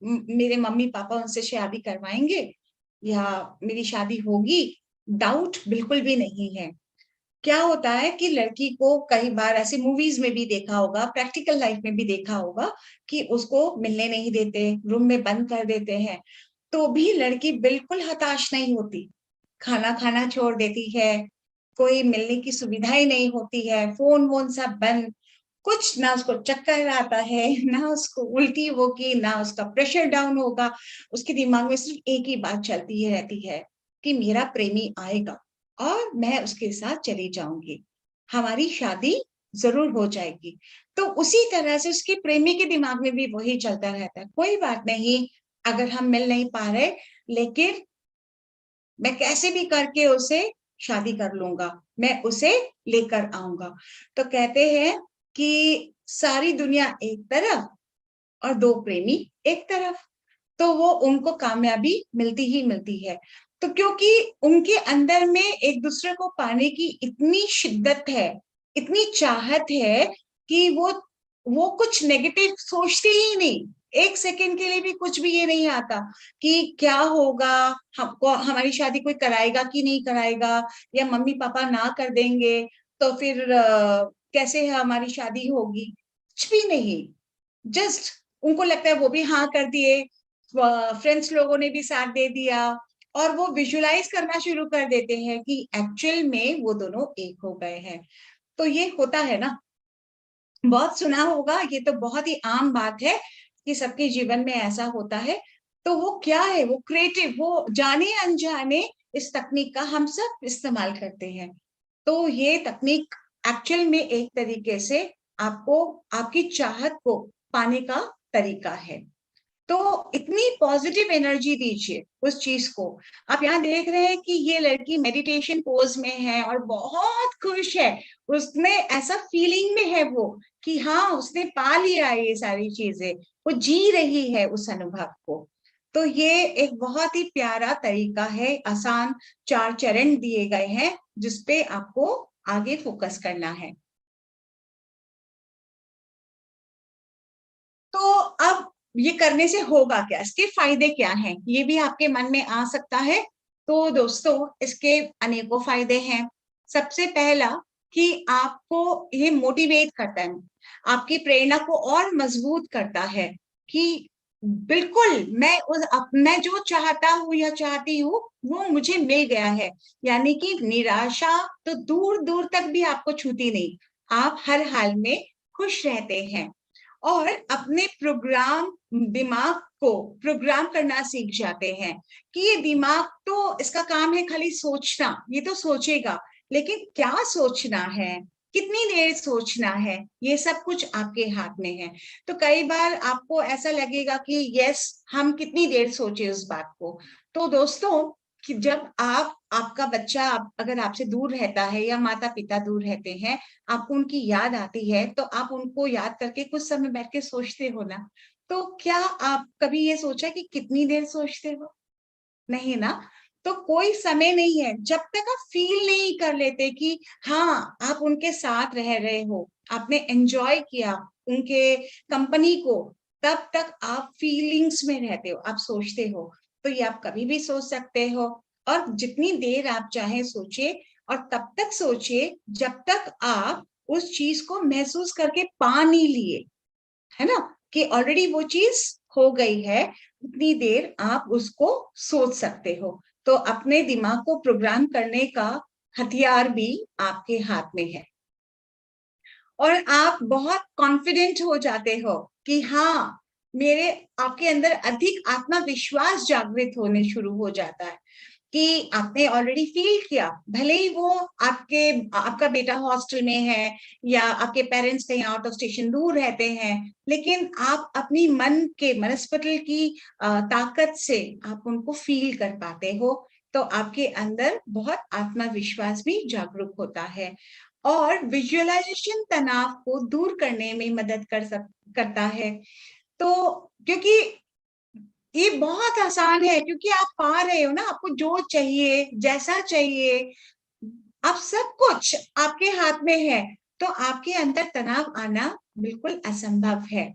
मेरे मम्मी पापा उनसे शादी करवाएंगे या मेरी शादी होगी, डाउट बिल्कुल भी नहीं है। क्या होता है कि लड़की को कई बार ऐसे मूवीज में भी देखा होगा, प्रैक्टिकल लाइफ में भी देखा होगा कि उसको मिलने नहीं देते, रूम में बंद कर देते हैं, तो भी लड़की बिल्कुल हताश नहीं होती, खाना खाना छोड़ देती है, कोई मिलने की सुविधा ही नहीं होती है, फोन वोन सब बंद, कुछ ना उसको चक्कर आता है, ना उसको उल्टी होगी, ना उसका प्रेशर डाउन होगा, उसके दिमाग में सिर्फ एक ही बात चलती है रहती है कि मेरा प्रेमी आएगा और मैं उसके साथ चली जाऊंगी, हमारी शादी जरूर हो जाएगी। तो उसी तरह से उसके प्रेमी के दिमाग में भी वही चलता रहता है, कोई बात नहीं अगर हम मिल नहीं पा रहे, लेकिन मैं कैसे भी करके उसे शादी कर लूंगा, मैं उसे लेकर आऊंगा। तो कहते हैं कि सारी दुनिया एक तरफ और दो प्रेमी एक तरफ, तो वो उनको कामयाबी मिलती ही मिलती है। तो क्योंकि उनके अंदर में एक दूसरे को पाने की इतनी शिद्दत है, इतनी चाहत है कि वो कुछ नेगेटिव सोचते ही नहीं, एक सेकंड के लिए भी कुछ भी ये नहीं आता कि क्या होगा, हमको हमारी शादी कोई कराएगा कि नहीं कराएगा, या मम्मी पापा ना कर देंगे तो फिर कैसे हमारी शादी होगी, कुछ भी नहीं। जस्ट उनको लगता है वो भी हाँ कर दिए, फ्रेंड्स लोगों ने भी साथ दे दिया, और वो विजुलाइज करना शुरू कर देते हैं कि एक्चुअल में वो दोनों एक हो गए हैं। तो ये होता है ना, बहुत सुना होगा, ये तो बहुत ही आम बात है कि सबके जीवन में ऐसा होता है। तो वो क्या है, वो क्रिएटिव, वो जाने अनजाने इस तकनीक का हम सब इस्तेमाल करते हैं। तो ये तकनीक एक्चुअल में एक तरीके से आपको आपकी चाहत को पाने का तरीका है। तो इतनी पॉजिटिव एनर्जी दीजिए उस चीज को। आप यहाँ देख रहे हैं कि ये लड़की मेडिटेशन पोज में है और बहुत खुश है, उसमें ऐसा फीलिंग में है वो कि हाँ उसने पा लिया ये सारी चीजें, वो जी रही है उस अनुभव को। तो ये एक बहुत ही प्यारा तरीका है, आसान 4 चरण दिए गए हैं जिसपे आपको आगे फोकस करना है। तो अब ये करने से होगा क्या, इसके फायदे क्या हैं, ये भी आपके मन में आ सकता है। तो दोस्तों इसके अनेकों फायदे हैं। सबसे पहला कि आपको ये मोटिवेट करता है, आपकी प्रेरणा को और मजबूत करता है कि बिल्कुल मैं जो चाहता हूँ या चाहती हूँ वो मुझे मिल गया है। यानी कि निराशा तो दूर दूर तक भी आपको छूती नहीं, आप हर हाल में खुश रहते हैं और अपने दिमाग को प्रोग्राम करना सीख जाते हैं कि ये दिमाग तो इसका काम है खाली सोचना, ये तो सोचेगा, लेकिन क्या सोचना है, कितनी देर सोचना है, ये सब कुछ आपके हाथ में है। तो कई बार आपको ऐसा लगेगा कि यस हम कितनी देर सोचे उस बात को। तो दोस्तों कि जब आपका बच्चा अगर आपसे दूर रहता है या माता पिता दूर रहते हैं, आपको उनकी याद आती है, तो आप उनको याद करके कुछ समय बैठ के सोचते हो ना। तो क्या आप कभी ये सोचा कि कितनी देर सोचते हो? नहीं ना। तो कोई समय नहीं है जब तक आप फील नहीं कर लेते कि हाँ आप उनके साथ रह रहे हो, आपने एंजॉय किया उनके कंपनी को, तब तक आप फीलिंग्स में रहते हो, आप सोचते हो। तो ये आप कभी भी सोच सकते हो, और जितनी देर आप चाहे सोचिए, और तब तक सोचिए जब तक आप उस चीज को महसूस करके पा नहीं लिए, है ना, कि ऑलरेडी वो चीज हो गई है, उतनी देर आप उसको सोच सकते हो। तो अपने दिमाग को प्रोग्राम करने का हथियार भी आपके हाथ में है, और आप बहुत कॉन्फिडेंट हो जाते हो कि हाँ मेरे आपके अंदर अधिक आत्मविश्वास जागृत होने शुरू हो जाता है कि आपने ऑलरेडी फील किया, भले ही वो आपका बेटा हॉस्टल में है या आपके पेरेंट्स कहीं आउट ऑफ स्टेशन दूर रहते हैं, लेकिन आप अपनी मन के मनस्पटल की ताकत से आप उनको फील कर पाते हो। तो आपके अंदर बहुत आत्मविश्वास भी जागरूक होता है, और विजुअलाइजेशन तनाव को दूर करने में मदद करता है। तो क्योंकि ये बहुत आसान है, क्योंकि आप पा रहे हो ना, आपको जो चाहिए, जैसा चाहिए, अब सब कुछ आपके हाथ में है, तो आपके अंदर तनाव आना बिल्कुल असंभव है।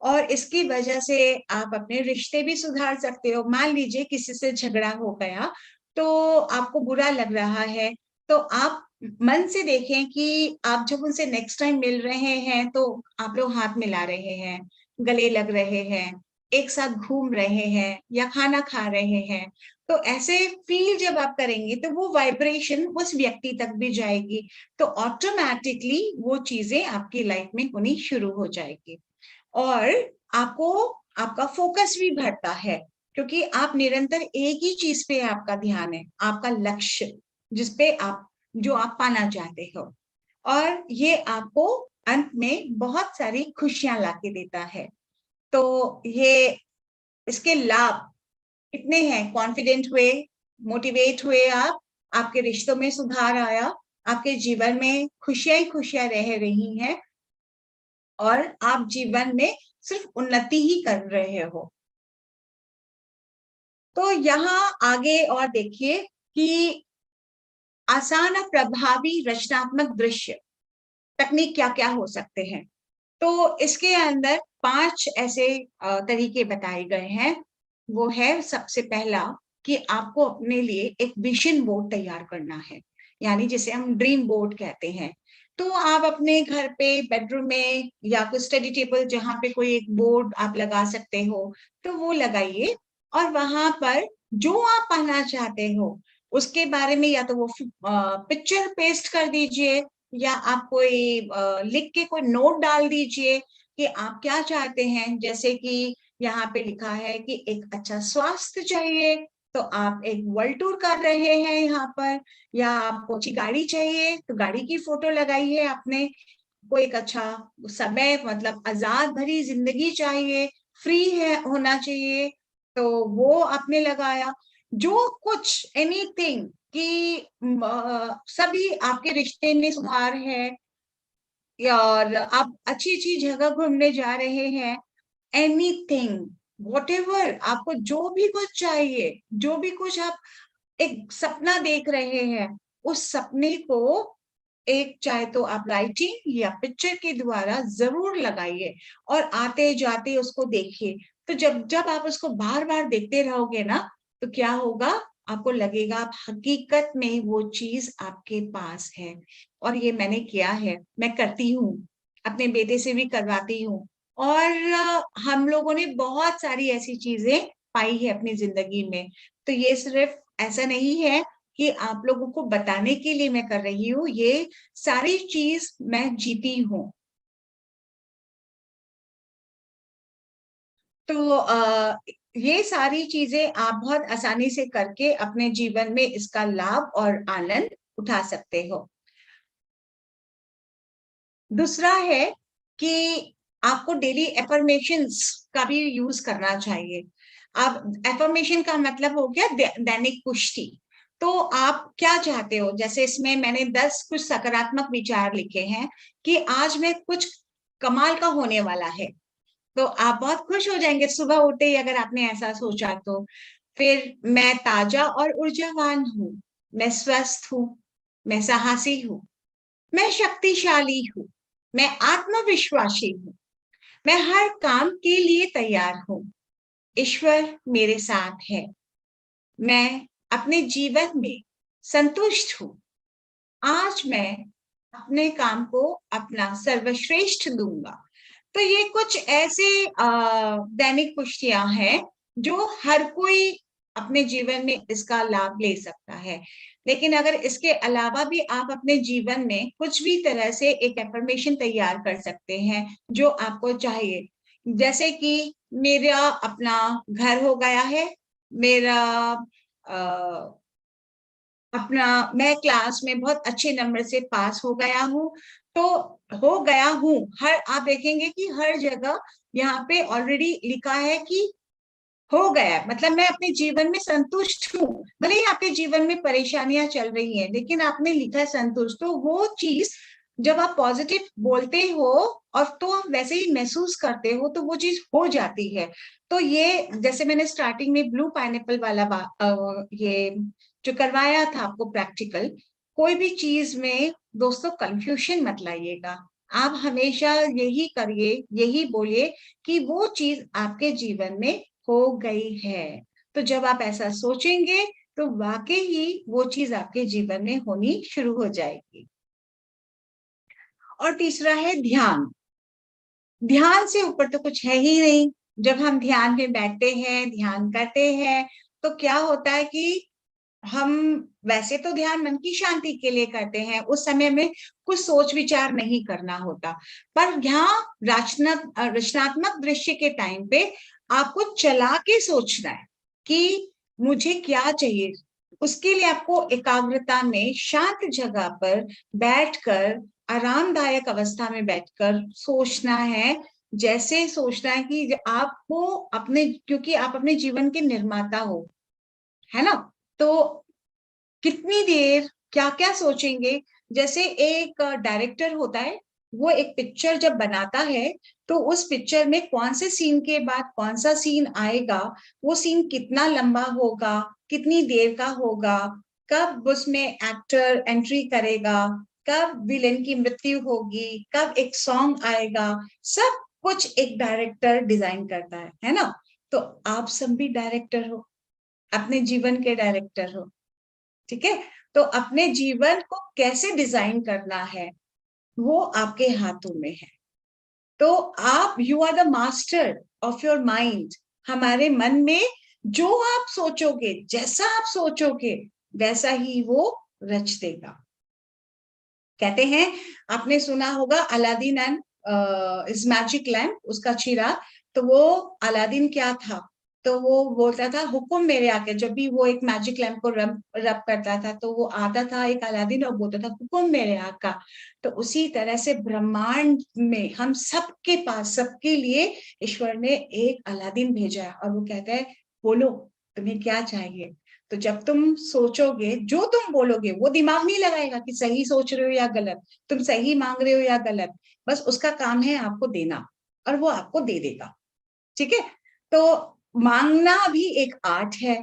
और इसकी वजह से आप अपने रिश्ते भी सुधार सकते हो। मान लीजिए किसी से झगड़ा हो गया, तो आपको बुरा लग रहा है, तो आप मन से देखें कि आप जब उनसे नेक्स्ट टाइम मिल रहे हैं तो आप लोग हाथ मिला रहे हैं, गले लग रहे हैं, एक साथ घूम रहे हैं या खाना खा रहे हैं। तो ऐसे फील जब आप करेंगे तो वो वाइब्रेशन उस व्यक्ति तक भी जाएगी, तो ऑटोमेटिकली वो चीजें आपकी लाइफ में होनी शुरू हो जाएगी। और आपको आपका फोकस भी बढ़ता है, क्योंकि आप निरंतर एक ही चीज पे आपका ध्यान है, आपका लक्ष्य, जिसपे आप जो आप पाना चाहते हो, और ये आपको अंत में बहुत सारी खुशियां लाके देता है। तो ये इसके लाभ इतने हैं, कॉन्फिडेंट हुए, मोटिवेट हुए आप, आपके रिश्तों में सुधार आया, आपके जीवन में खुशियां ही खुशियां रह रही हैं, और आप जीवन में सिर्फ उन्नति ही कर रहे हो। तो यहाँ आगे और देखिए कि आसान और प्रभावी रचनात्मक दृश्य तकनीक क्या क्या हो सकते हैं। तो इसके अंदर 5 ऐसे तरीके बताए गए हैं। वो है सबसे पहला कि आपको अपने लिए एक विजन बोर्ड तैयार करना है, यानी जिसे हम ड्रीम बोर्ड कहते हैं। तो आप अपने घर पे बेडरूम में या कोई स्टडी टेबल जहाँ पे कोई एक बोर्ड आप लगा सकते हो, तो वो लगाइए, और वहां पर जो आप पाना चाहते हो उसके बारे में या तो वो पिक्चर पेस्ट कर दीजिए, या आप कोई लिख के कोई नोट डाल दीजिए कि आप क्या चाहते हैं। जैसे कि यहाँ पे लिखा है कि एक अच्छा स्वास्थ्य चाहिए, तो आप एक वर्ल्ड टूर कर रहे हैं यहाँ पर, या आपको अच्छी गाड़ी चाहिए तो गाड़ी की फोटो लगाइए आपने, को एक अच्छा समय, मतलब आजाद भरी जिंदगी चाहिए, फ्री है होना चाहिए, तो वो आपने लगाया। जो कुछ एनीथिंग कि सभी आपके रिश्ते में सुधार है, और आप अच्छी अच्छी जगह घूमने जा रहे हैं, एनीथिंग, व्हाटएवर आपको जो भी कुछ चाहिए, जो भी कुछ आप एक सपना देख रहे हैं, उस सपने को एक चाहे तो आप राइटिंग या पिक्चर के द्वारा जरूर लगाइए, और आते जाते उसको देखिए। तो जब जब आप उसको बार बार देखते रहोगे ना, तो क्या होगा, आपको लगेगा आप हकीकत में वो चीज आपके पास है। और ये मैंने किया है, मैं करती हूँ, अपने बेटे से भी करवाती हूँ, और हम लोगों ने बहुत सारी ऐसी चीजें पाई है अपनी जिंदगी में। तो ये सिर्फ ऐसा नहीं है कि आप लोगों को बताने के लिए मैं कर रही हूँ, ये सारी चीज मैं जीती हूँ। तो ये सारी चीजें आप बहुत आसानी से करके अपने जीवन में इसका लाभ और आनंद उठा सकते हो। दूसरा है कि आपको डेली एफर्मेशंस का भी यूज करना चाहिए। अब एफर्मेशन का मतलब हो गया दैनिक पुष्टि। तो आप क्या चाहते हो, जैसे इसमें मैंने 10 कुछ सकारात्मक विचार लिखे हैं कि आज मैं कुछ कमाल का होने वाला है, तो आप बहुत खुश हो जाएंगे सुबह उठते ही अगर आपने ऐसा सोचा तो। फिर मैं ताजा और ऊर्जावान हूँ, मैं स्वस्थ हूँ, मैं साहसी हूँ, मैं शक्तिशाली हूँ, मैं आत्मविश्वासी हूँ, मैं हर काम के लिए तैयार हूँ, ईश्वर मेरे साथ है, मैं अपने जीवन में संतुष्ट हूँ, आज मैं अपने काम को अपना सर्वश्रेष्ठ दूंगा। तो ये कुछ ऐसे दैनिक पुष्टियां हैं जो हर कोई अपने जीवन में इसका लाभ ले सकता है। लेकिन अगर इसके अलावा भी आप अपने जीवन में कुछ भी तरह से एक एफर्मेशन तैयार कर सकते हैं जो आपको चाहिए। जैसे कि मेरा अपना घर हो गया है, मेरा अपना मैं क्लास में बहुत अच्छे नंबर से पास हो गया हूँ, तो हो गया हूँ, हर आप देखेंगे कि हर जगह यहाँ पे ऑलरेडी लिखा है कि हो गया, मतलब मैं अपने जीवन में संतुष्ट हूँ। भले ही आपके जीवन में परेशानियां चल रही हैं, लेकिन आपने लिखा है संतुष्ट, तो वो चीज जब आप पॉजिटिव बोलते हो और तो आप वैसे ही महसूस करते हो तो वो चीज हो जाती है। तो ये जैसे मैंने स्टार्टिंग में ब्लू पाइनएप्पल वाला ये जो करवाया था आपको प्रैक्टिकल, कोई भी चीज में दोस्तों कंफ्यूजन मत लाइएगा। आप हमेशा यही करिए, यही बोलिए कि वो चीज आपके जीवन में हो गई है। तो जब आप ऐसा सोचेंगे तो वाकई ही वो चीज आपके जीवन में होनी शुरू हो जाएगी। और तीसरा है ध्यान। ध्यान से ऊपर तो कुछ है ही नहीं। जब हम ध्यान में बैठते हैं, ध्यान करते हैं, तो क्या होता है कि हम वैसे तो ध्यान मन की शांति के लिए करते हैं, उस समय में कुछ सोच विचार नहीं करना होता। पर यहाँ रचनात्मक दृश्य के टाइम पे आपको चला के सोचना है कि मुझे क्या चाहिए। उसके लिए आपको एकाग्रता में शांत जगह पर बैठकर, आरामदायक अवस्था में बैठकर सोचना है। जैसे सोचना है कि आपको अपने, क्योंकि आप अपने जीवन के निर्माता हो, है ना। तो कितनी देर क्या क्या सोचेंगे। जैसे एक डायरेक्टर होता है, वो एक पिक्चर जब बनाता है तो उस पिक्चर में कौन से सीन के बाद कौन सा सीन आएगा, वो सीन कितना लंबा होगा, कितनी देर का होगा, कब उसमें एक्टर एंट्री करेगा, कब विलेन की मृत्यु होगी, कब एक सॉन्ग आएगा, सब कुछ एक डायरेक्टर डिजाइन करता है ना। तो आप सब भी डायरेक्टर हो, अपने जीवन के डायरेक्टर हो। ठीक है। तो अपने जीवन को कैसे डिजाइन करना है वो आपके हाथों में है। तो आप, you are the master of your mind. हमारे मन में जो आप सोचोगे, जैसा आप सोचोगे, वैसा ही वो रच देगा। कहते हैं, आपने सुना होगा अलादीन एंड इस मैजिक लैम्प, उसका चिराग। तो वो अलादीन क्या था, तो वो बोलता था हुक्म मेरे आके। जब भी वो एक मैजिक लैम्प को रब करता था तो वो आता था एक अलादीन और बोलता था हुक्म मेरे आका। तो उसी तरह से ब्रह्मांड में हम सबके पास, सबके लिए ईश्वर ने एक अलादीन भेजा है और वो कहता है बोलो तुम्हें क्या चाहिए। तो जब तुम सोचोगे, जो तुम बोलोगे, वो दिमाग नहीं लगाएगा कि सही सोच रहे हो या गलत, तुम सही मांग रहे हो या गलत। बस उसका काम है आपको देना और वो आपको दे देगा। ठीक है। तो मांगना भी एक आर्ट है,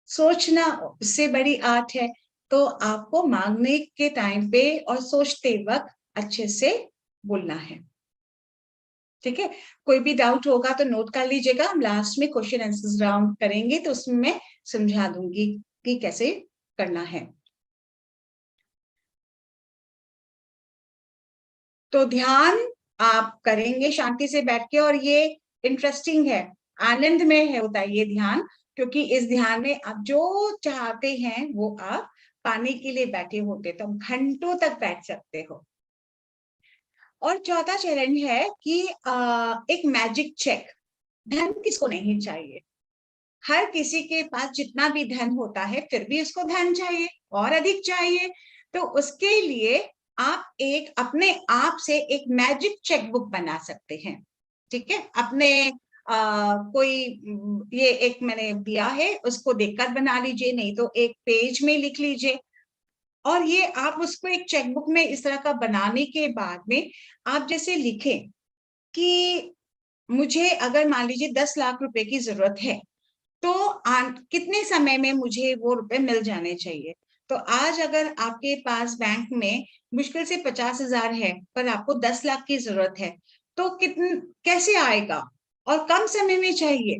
सोचना उससे बड़ी आर्ट है। तो आपको मांगने के टाइम पे और सोचते वक्त अच्छे से बोलना है। ठीक है। कोई भी डाउट होगा तो नोट कर लीजिएगा, हम लास्ट में क्वेश्चन आंसर राउंड करेंगे तो उसमें मैं समझा दूंगी कि कैसे करना है। तो ध्यान आप करेंगे शांति से बैठ के, और ये इंटरेस्टिंग है, आनंद में है होता है ये ध्यान, क्योंकि इस ध्यान में आप जो चाहते हैं वो आप पाने के लिए बैठे होते, तो घंटों तक बैठ सकते हो। और चौथा चैलेंज है कि एक मैजिक चेक। धन किसको नहीं चाहिए, हर किसी के पास जितना भी धन होता है फिर भी उसको धन चाहिए और अधिक चाहिए। तो उसके लिए आप एक अपने आप से एक मैजिक चेकबुक बना सकते हैं। ठीक है। अपने कोई ये एक मैंने दिया है उसको देखकर बना लीजिए, नहीं तो एक पेज में लिख लीजिए। और ये आप उसको एक चेकबुक में इस तरह का बनाने के बाद में आप जैसे लिखें कि मुझे अगर मान लीजिए 10 लाख रुपए की जरूरत है, तो कितने समय में मुझे वो रुपए मिल जाने चाहिए। तो आज अगर आपके पास बैंक में मुश्किल से 50,000 है पर आपको 10 लाख की जरूरत है, तो कैसे आएगा और कम समय में चाहिए।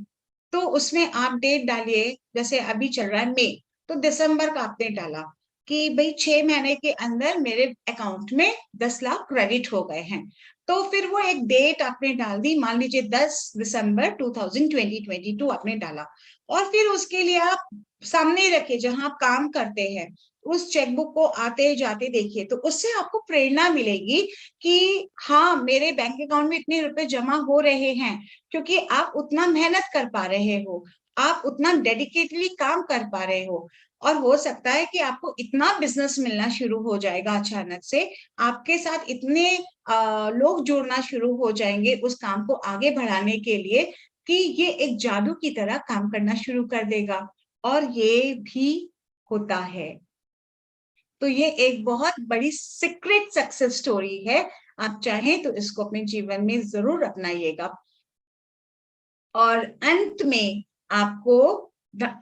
तो उसमें आप डेट डालिए, जैसे अभी चल रहा है मई, तो दिसंबर का आपने डाला कि भाई 6 महीने के अंदर मेरे अकाउंट में 10 लाख क्रेडिट हो गए हैं। तो फिर वो एक डेट आपने डाल दी, मान लीजिए 10 दिसंबर 2022 आपने डाला। और फिर उसके लिए आप सामने रखे जहां आप काम करते हैं, उस चेकबुक को आते जाते देखिए, तो उससे आपको प्रेरणा मिलेगी कि हाँ मेरे बैंक अकाउंट में इतने रुपए जमा हो रहे हैं, क्योंकि आप उतना मेहनत कर पा रहे हो, आप उतना डेडिकेटली काम कर पा रहे हो। और हो सकता है कि आपको इतना बिजनेस मिलना शुरू हो जाएगा अचानक से, आपके साथ इतने लोग जुड़ना शुरू हो जाएंगे उस काम को आगे बढ़ाने के लिए कि ये एक जादू की तरह काम करना शुरू कर देगा। और ये भी होता है। तो ये एक बहुत बड़ी सीक्रेट सक्सेस स्टोरी है। आप चाहें तो इसको अपने जीवन में जरूर अपनाइएगा। और अंत में आपको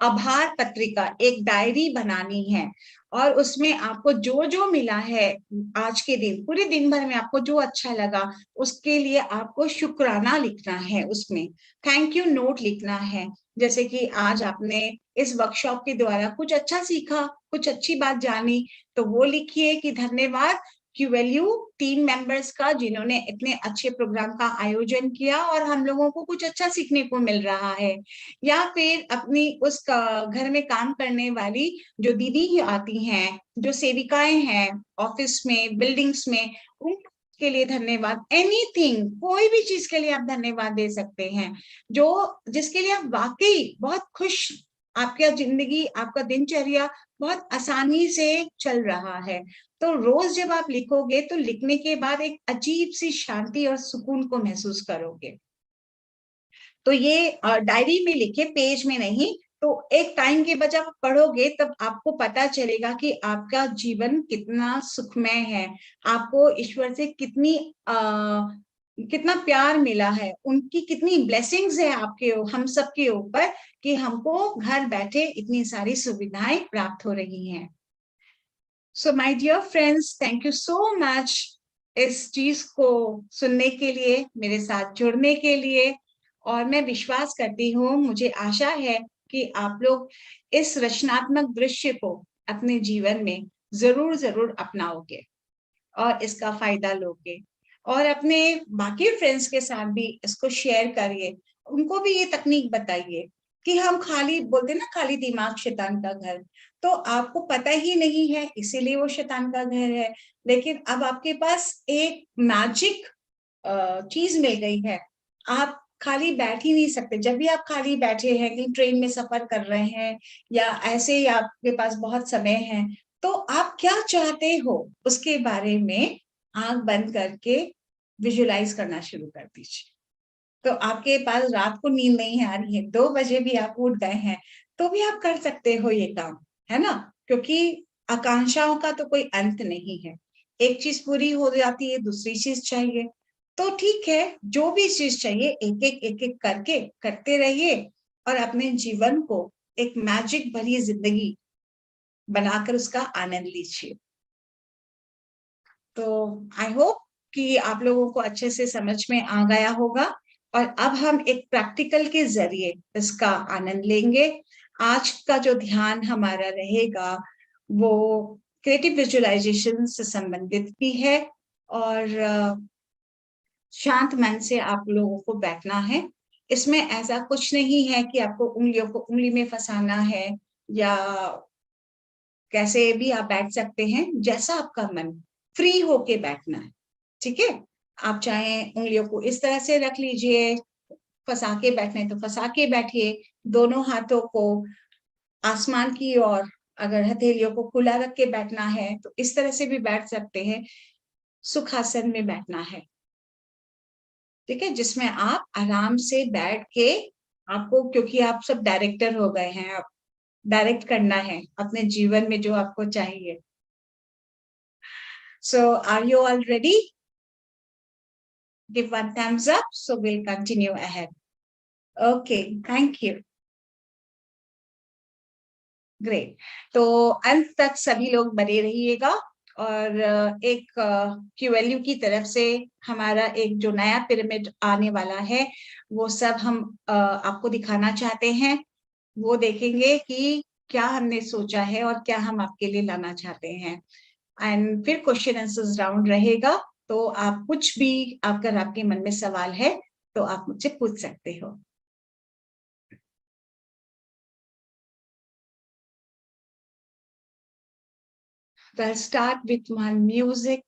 आभार पत्रिका, एक डायरी बनानी है, और उसमें आपको जो जो मिला है आज के दिन, पूरे दिन भर में आपको जो अच्छा लगा उसके लिए आपको शुक्राना लिखना है, उसमें थैंक यू नोट लिखना है। जैसे कि आज आपने इस वर्कशॉप के द्वारा कुछ अच्छा सीखा, कुछ अच्छी बात जानी, तो वो लिखिए कि धन्यवाद की वैल्यू टीम मेंबर्स का, जिन्होंने इतने अच्छे प्रोग्राम का आयोजन किया और हम लोगों को कुछ अच्छा सीखने को मिल रहा है। या फिर अपनी उस घर में काम करने वाली जो दीदी ही आती हैं, जो सेविकाएं हैं ऑफिस में, बिल्डिंग्स में, उनके लिए धन्यवाद। एनीथिंग, कोई भी चीज के लिए आप धन्यवाद दे सकते हैं, जो जिसके लिए आप वाकई बहुत खुश, आपका जिंदगी, आपका दिनचर्या बहुत आसानी से चल रहा है। तो रोज जब आप लिखोगे तो लिखने के बाद एक अजीब सी शांति और सुकून को महसूस करोगे। तो ये डायरी में लिखे, पेज में नहीं। तो एक टाइम के बाद जब पढ़ोगे तब आपको पता चलेगा कि आपका जीवन कितना सुखमय है, आपको ईश्वर से कितना प्यार मिला है, उनकी कितनी ब्लेसिंग्स है आपके, हम सबके ऊपर, कि हमको घर बैठे इतनी सारी सुविधाएं प्राप्त हो रही हैं। So my dear friends, thank you so much इस चीज को सुनने के लिए, मेरे साथ जुड़ने के लिए। और मैं विश्वास करती हूँ, मुझे आशा है कि आप लोग इस रचनात्मक दृश्य को अपने जीवन में जरूर जरूर अपनाओगे और इसका फायदा लोगे, और अपने बाकी फ्रेंड्स के साथ भी इसको शेयर करिए, उनको भी ये तकनीक बताइए। कि हम खाली बोलते ना, खाली दिमाग शैतान का घर, तो आपको पता ही नहीं है इसीलिए वो शैतान का घर है। लेकिन अब आपके पास एक मैजिक चीज मिल गई है, आप खाली बैठ ही नहीं सकते। जब भी आप खाली बैठे हैं, कहीं ट्रेन में सफर कर रहे हैं, या ऐसे ही आपके पास बहुत समय है, तो आप क्या चाहते हो उसके बारे में आंख बंद करके विजुलाइज करना शुरू कर दीजिए। तो आपके पास रात को नींद नहीं आ रही है, 2 बजे भी आप उठ गए हैं, तो भी आप कर सकते हो ये काम, है ना? क्योंकि आकांक्षाओं का तो कोई अंत नहीं है। एक चीज पूरी हो जाती है, दूसरी चीज चाहिए। तो ठीक है, जो भी चीज चाहिए एक एक करके करते रहिए, और अपने जीवन को एक मैजिक भरी जिंदगी बनाकर उसका आनंद लीजिए। तो आई होप कि आप लोगों को अच्छे से समझ में आ गया होगा, और अब हम एक प्रैक्टिकल के जरिए इसका आनंद लेंगे। आज का जो ध्यान हमारा रहेगा वो क्रिएटिव विजुअलाइजेशन से संबंधित भी है, और शांत मन से आप लोगों को बैठना है। इसमें ऐसा कुछ नहीं है कि आपको उंगलियों को उंगली में फंसाना है, या कैसे भी आप बैठ सकते हैं, जैसा आपका मन, फ्री होके बैठना है। ठीक है? आप चाहे उंगलियों को इस तरह से रख लीजिए, फंसा के बैठने तो फंसा के बैठिए, दोनों हाथों को आसमान की ओर, अगर हथेलियों को खुला रख के बैठना है तो इस तरह से भी बैठ सकते हैं। सुखासन में बैठना है, ठीक है, जिसमें आप आराम से बैठ के, आपको, क्योंकि आप सब डायरेक्टर हो गए हैं, आप डायरेक्ट करना है अपने जीवन में जो आपको चाहिए। So are you all ready? Give one thumbs up, so we'll continue ahead. Okay, thank you. Great. तो अंत तक सभी लोग बने रहिएगा, और एक क्यूएलयू की तरफ से हमारा एक जो नया पिरामिड आने वाला है, वो सब हम आपको दिखाना चाहते हैं। वो देखेंगे कि क्या हमने सोचा है और क्या हम आपके लिए लाना चाहते हैं। एंड फिर क्वेश्चन आंसर्स राउंड रहेगा, तो आप कुछ भी, अगर आपके मन में सवाल है तो आप मुझसे पूछ सकते हो। So I'll start with my music.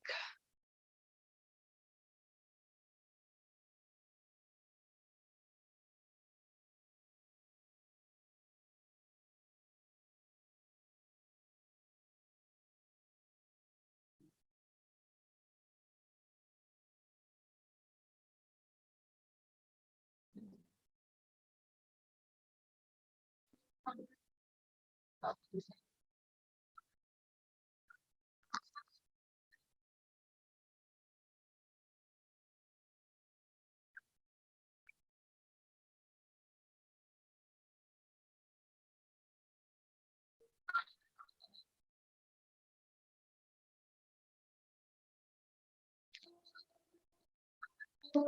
क्या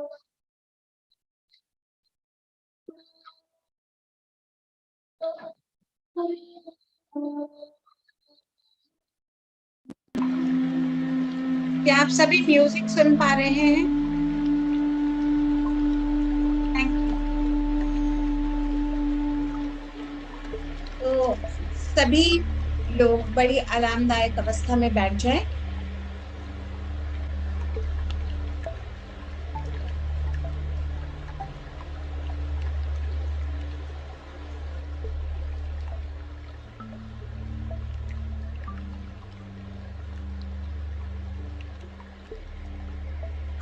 आप सभी म्यूजिक सुन पा रहे हैं? Thank you. तो सभी लोग बड़ी आरामदायक अवस्था में बैठ जाएं।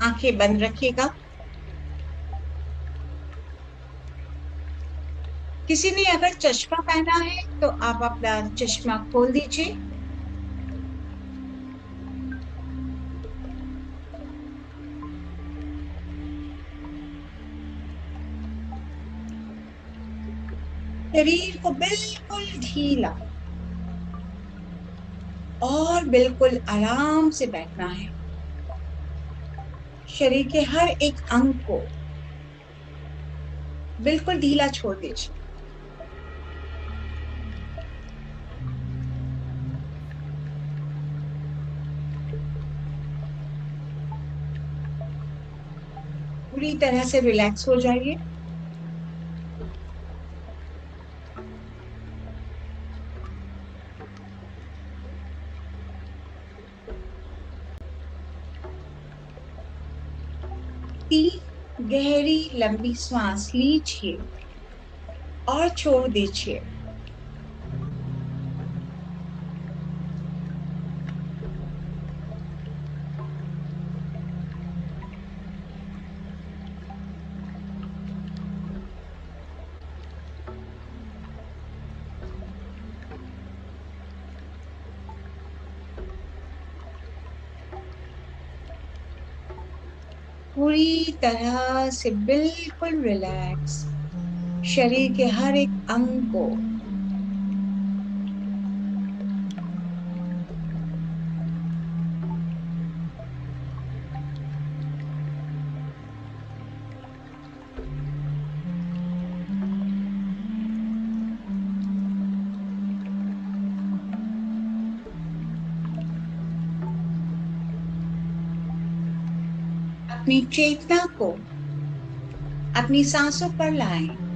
आंखें बंद रखिएगा। किसी ने अगर चश्मा पहना है तो आप अपना चश्मा खोल दीजिए। शरीर को बिल्कुल ढीला और बिल्कुल आराम से बैठना है। शरीर के हर एक अंग को बिल्कुल ढीला छोड़ दीजिए। पूरी तरह से रिलैक्स हो जाइए। तीन गहरी लंबी सांस लीजिए और छोड़ दीजिए। पूरी तरह से बिल्कुल रिलैक्स, शरीर के हर एक अंग को अपनी चेतना को अपनी सांसों पर लाएं।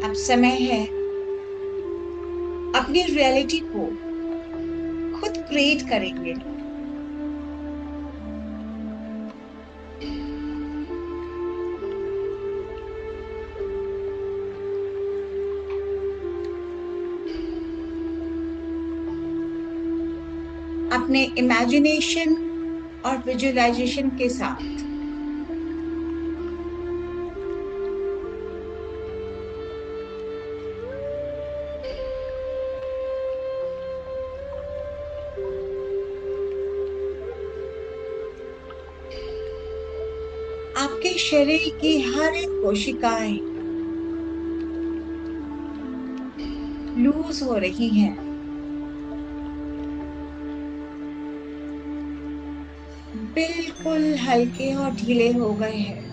अब समय है अपनी रियलिटी को खुद क्रिएट करेंगे। अपने इमेजिनेशन और विजुअलाइजेशन के साथ आपके शरीर की हर एक कोशिकाएं लूज हो रही हैं, बिल्कुल हल्के और ढीले हो गए हैं।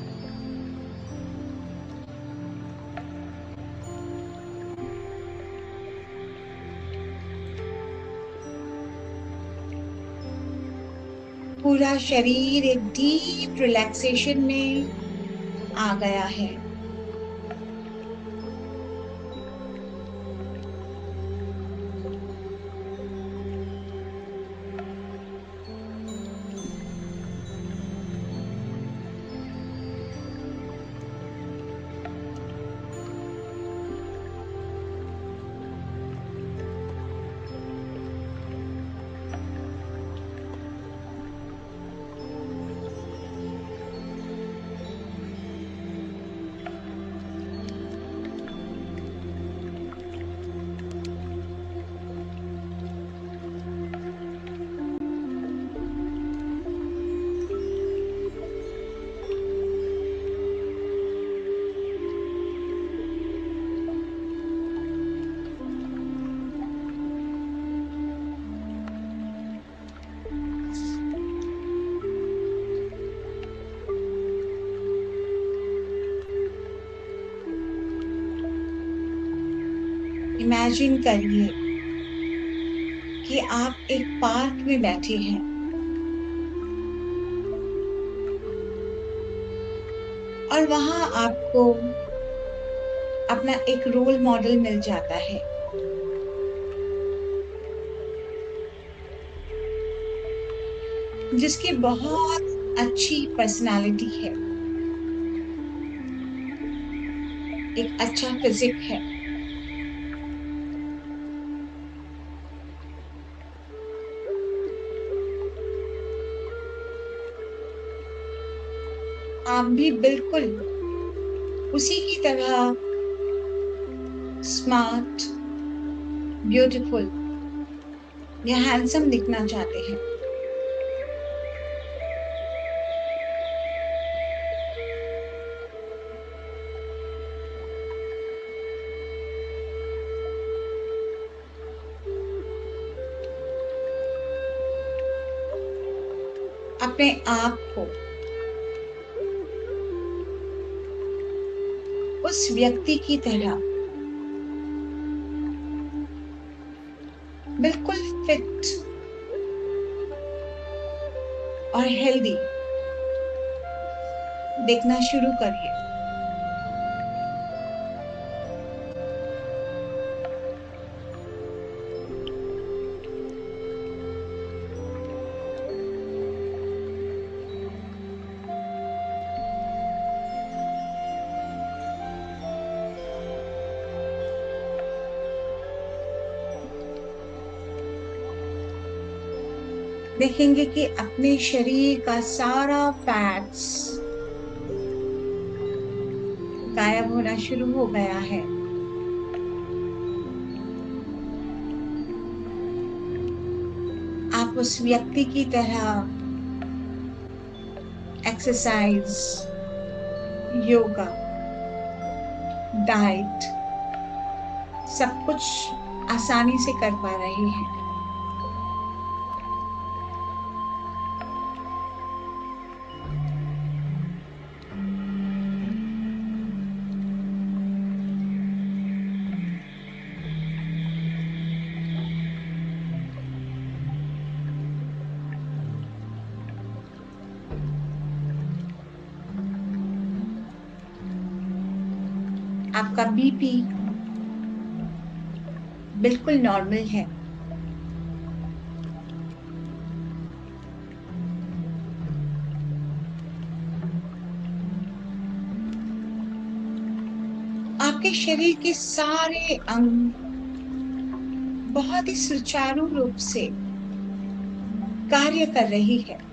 पूरा शरीर एक डीप रिलैक्सेशन में आ गया है। इमेजिन करिए कि आप एक पार्क में बैठे हैं और वहां आपको अपना एक रोल मॉडल मिल जाता है, जिसकी बहुत अच्छी पर्सनालिटी है, एक अच्छा फिजिक है। आप भी बिल्कुल उसी की तरह स्मार्ट, ब्यूटीफुल या हैंडसम दिखना चाहते हैं। अपने आप को उस व्यक्ति की तरह बिल्कुल फिट और हेल्दी देखना शुरू करिए। देखेंगे कि अपने शरीर का सारा फैट्स गायब होना शुरू हो गया है। आप उस व्यक्ति की तरह एक्सरसाइज, योगा, डाइट सब कुछ आसानी से कर पा रहे हैं। आपका बीपी बिल्कुल नॉर्मल है। आपके शरीर के सारे अंग बहुत ही सुचारू रूप से कार्य कर रही है।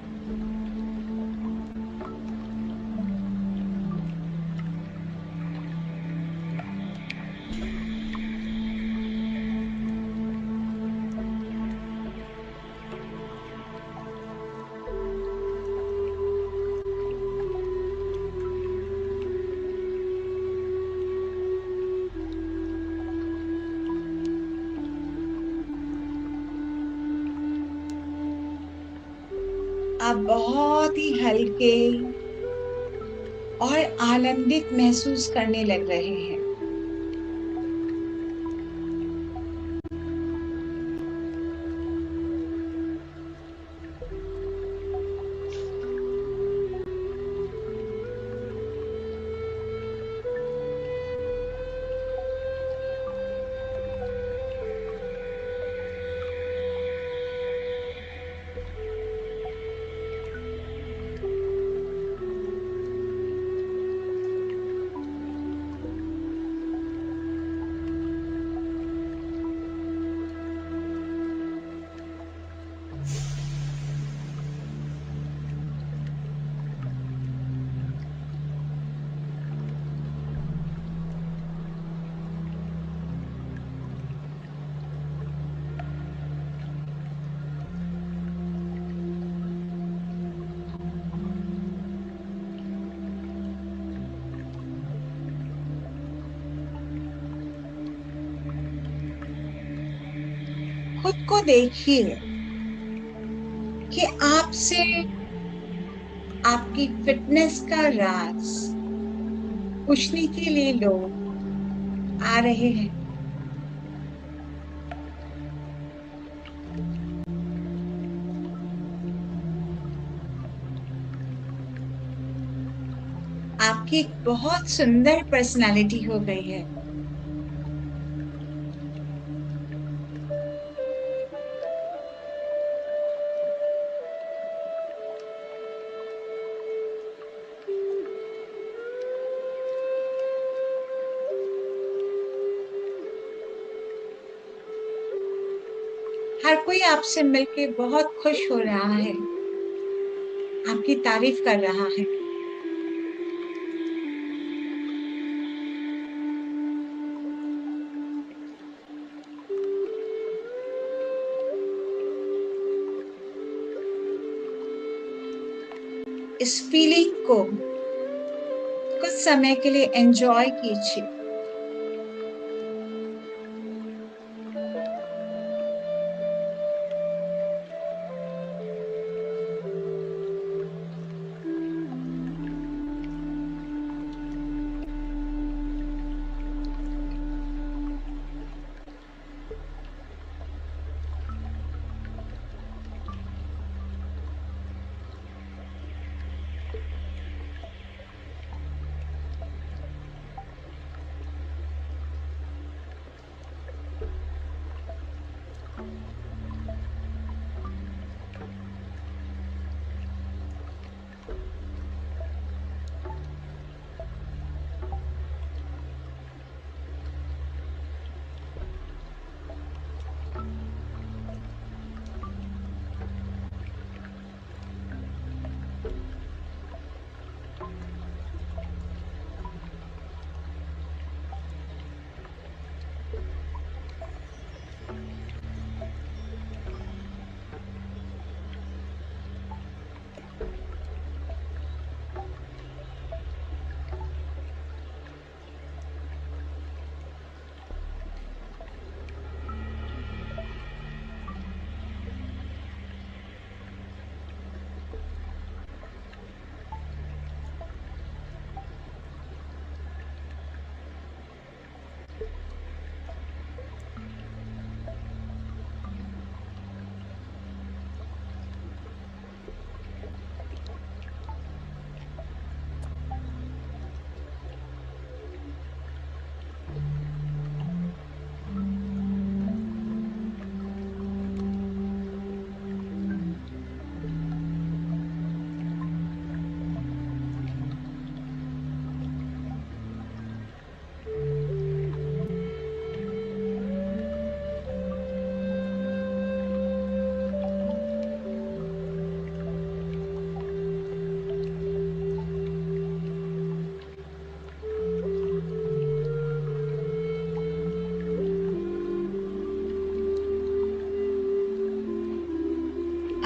आप बहुत ही हल्के और आनंदित महसूस करने लग रहे हैं। खुद को देखिए कि आपसे आपकी फिटनेस का राज पूछने के लिए लोग आ रहे हैं। आपकी एक बहुत सुंदर पर्सनालिटी हो गई है। हर कोई आपसे मिलके बहुत खुश हो रहा है, आपकी तारीफ कर रहा है। इस फीलिंग को कुछ समय के लिए एंजॉय कीजिए।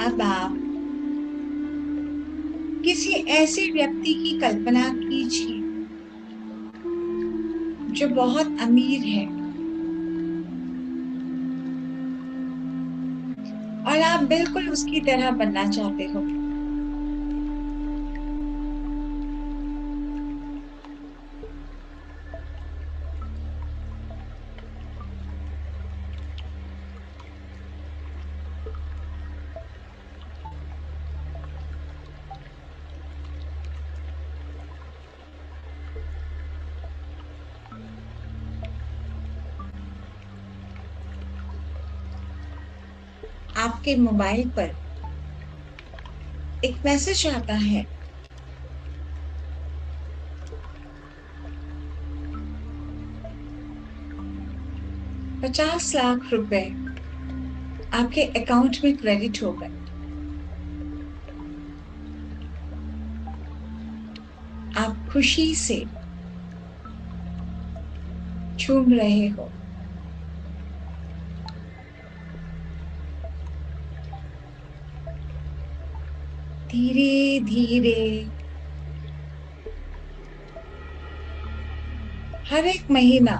अब आप किसी ऐसे व्यक्ति की कल्पना कीजिए जो बहुत अमीर है और आप बिल्कुल उसकी तरह बनना चाहते हो। आपके मोबाइल पर एक मैसेज आता है, 50 लाख रुपए आपके अकाउंट में क्रेडिट हो गए। आप खुशी से झूम रहे हो। धीरे धीरे हर एक महीना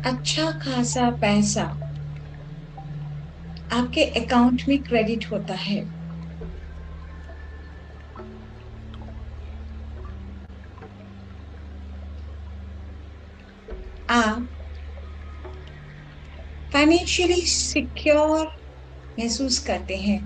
अच्छा खासा पैसा आपके अकाउंट में क्रेडिट होता है। आप फाइनेंशियली सिक्योर महसूस करते हैं।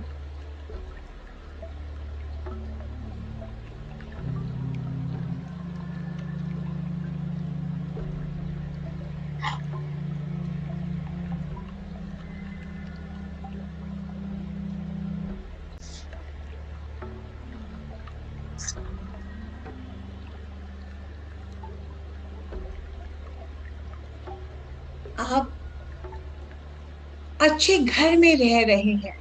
आप अच्छे घर में रह रहे हैं,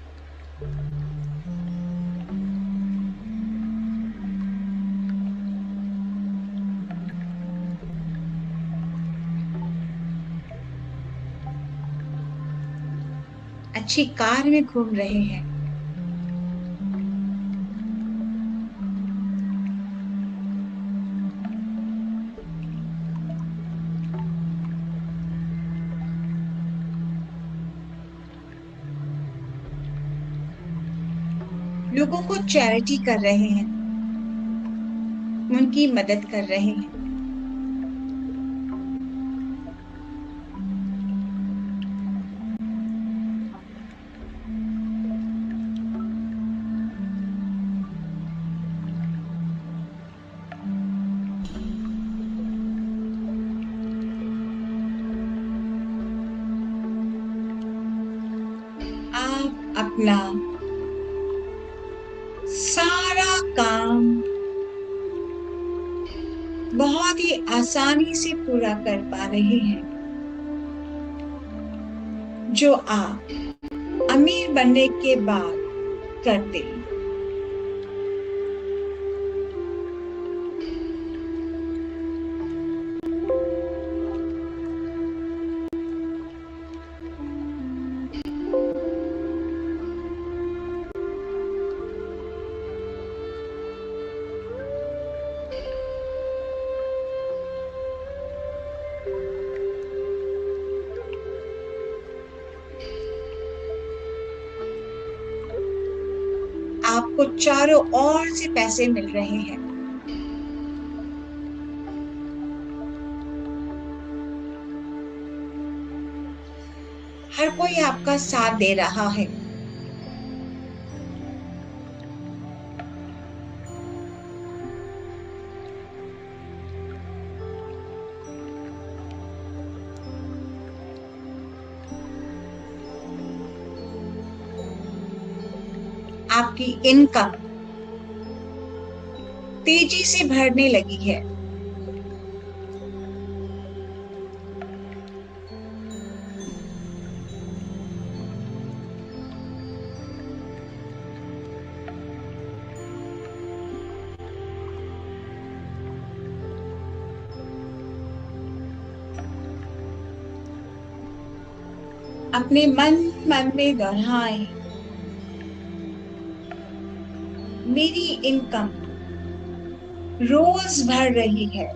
अच्छी कार में घूम रहे हैं, लोगों को चैरिटी कर रहे हैं, उनकी मदद कर रहे हैं। आप अपना सारा काम बहुत ही आसानी से पूरा कर पा रहे हैं, जो आप अमीर बनने के बाद करते। आपको चारों ओर से पैसे मिल रहे हैं, हर कोई आपका साथ दे रहा है। आपकी इनकम तेजी से बढ़ने लगी है। अपने मन मन में दोहराएं, मेरी इनकम रोज बढ़ रही है।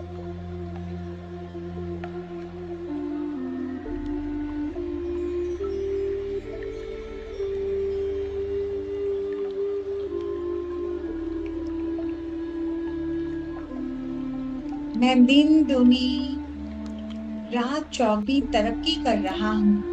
मैं दिन दूनी रात चौगुनी तरक्की कर रहा हूँ।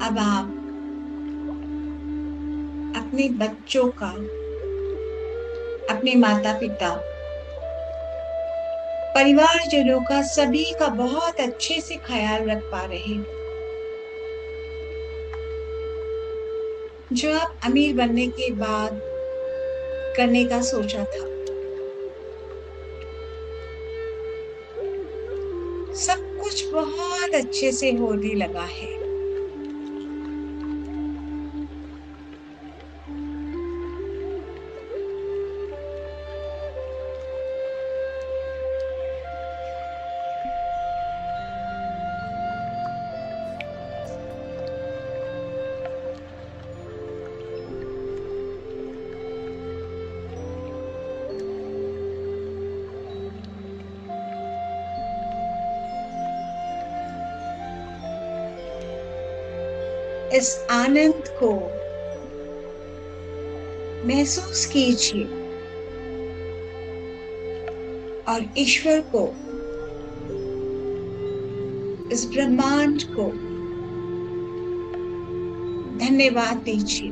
अब आप अपने बच्चों का, अपने माता पिता, परिवारजनों का, सभी का बहुत अच्छे से ख्याल रख पा रहे हैं, जो आप अमीर बनने के बाद करने का सोचा था। सब कुछ बहुत अच्छे से होने लगा है। इस आनंद को महसूस कीजिए और ईश्वर को, इस ब्रह्मांड को धन्यवाद दीजिए।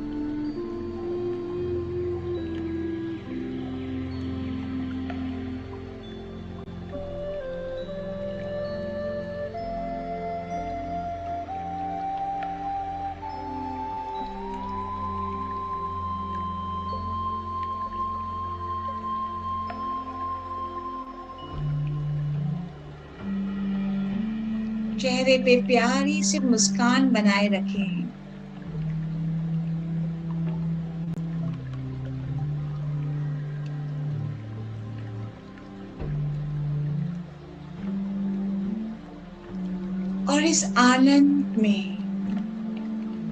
चेहरे पे प्यारी सी मुस्कान बनाए रखें। और इस आनंद में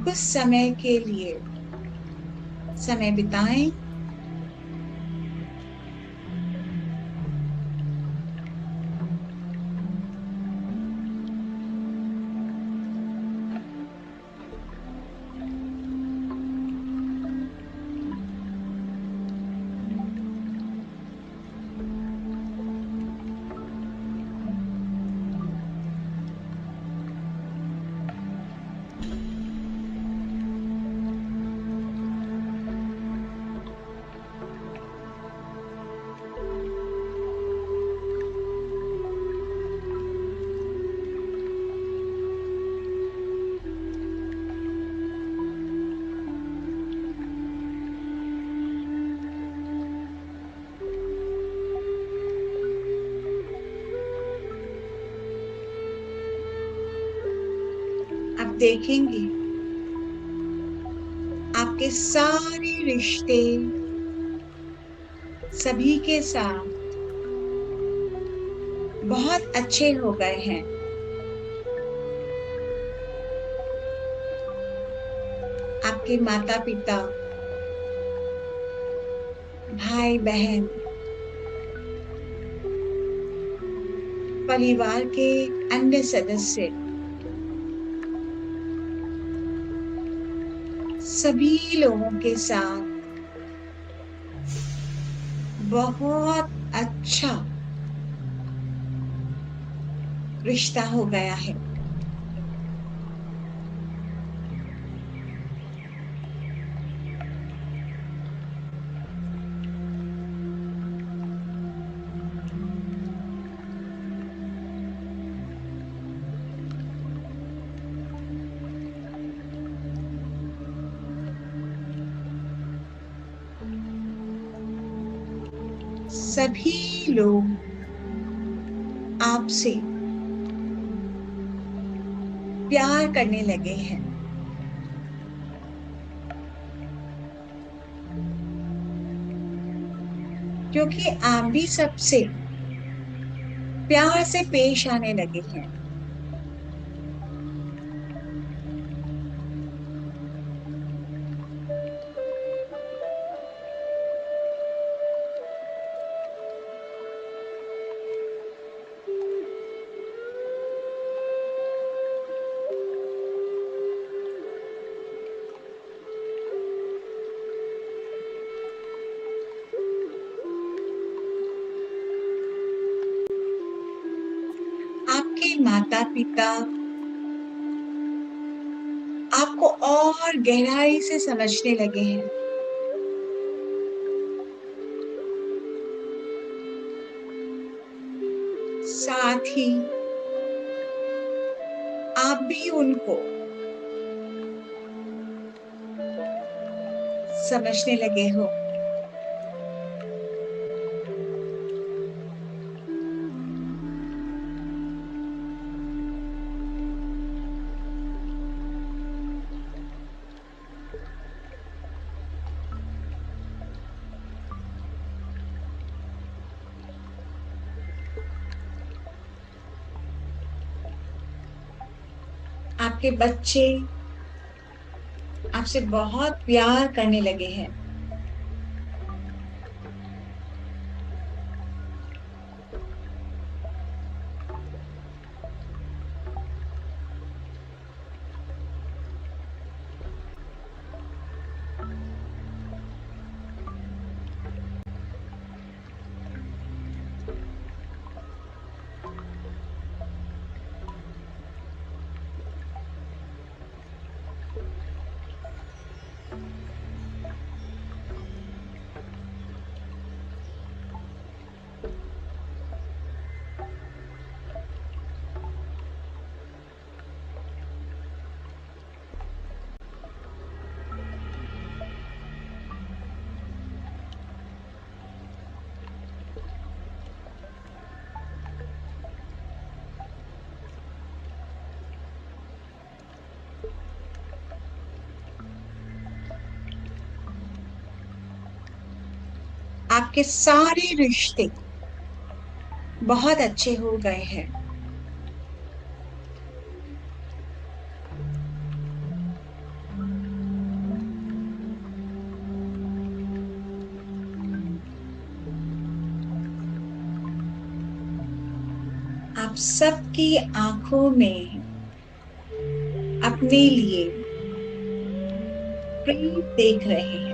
कुछ समय के लिए समय बिताएं। आप देखेंगे आपके सारे रिश्ते सभी के साथ बहुत अच्छे हो गए हैं। आपके माता पिता, भाई बहन, परिवार के अन्य सदस्य, सभी लोगों के साथ बहुत अच्छा रिश्ता हो गया है। सभी लोग आपसे प्यार करने लगे हैं। क्योंकि आप भी सबसे प्यार से पेश आने लगे हैं। आपके माता पिता आपको और गहराई से समझने लगे हैं। साथ ही आप भी उनको समझने लगे हो। आपके बच्चे आपसे बहुत प्यार करने लगे हैं। आपके सारे रिश्ते बहुत अच्छे हो गए हैं। आप सबकी आंखों में अपने लिए प्रेम देख रहे हैं।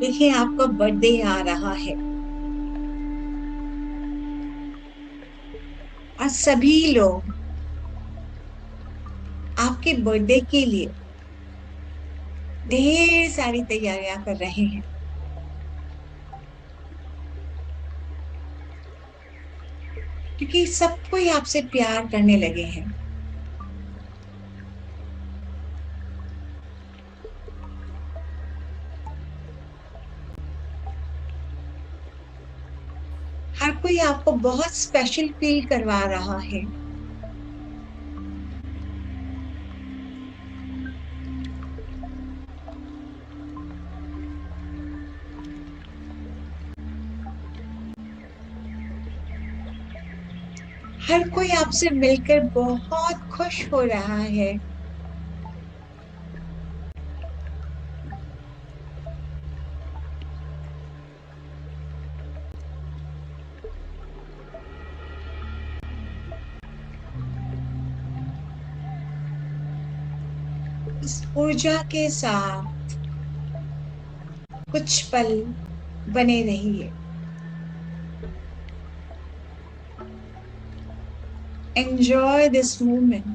देखिए, आपका बर्थडे आ रहा है और सभी लोग आपके बर्थडे के लिए ढेर सारी तैयारियां कर रहे हैं, क्योंकि सब कोई आपसे प्यार करने लगे हैं। हर कोई आपको बहुत स्पेशल फील करवा रहा है। हर कोई आपसे मिलकर बहुत खुश हो रहा है। इस ऊर्जा के साथ कुछ पल बने रहिए। Enjoy this moment.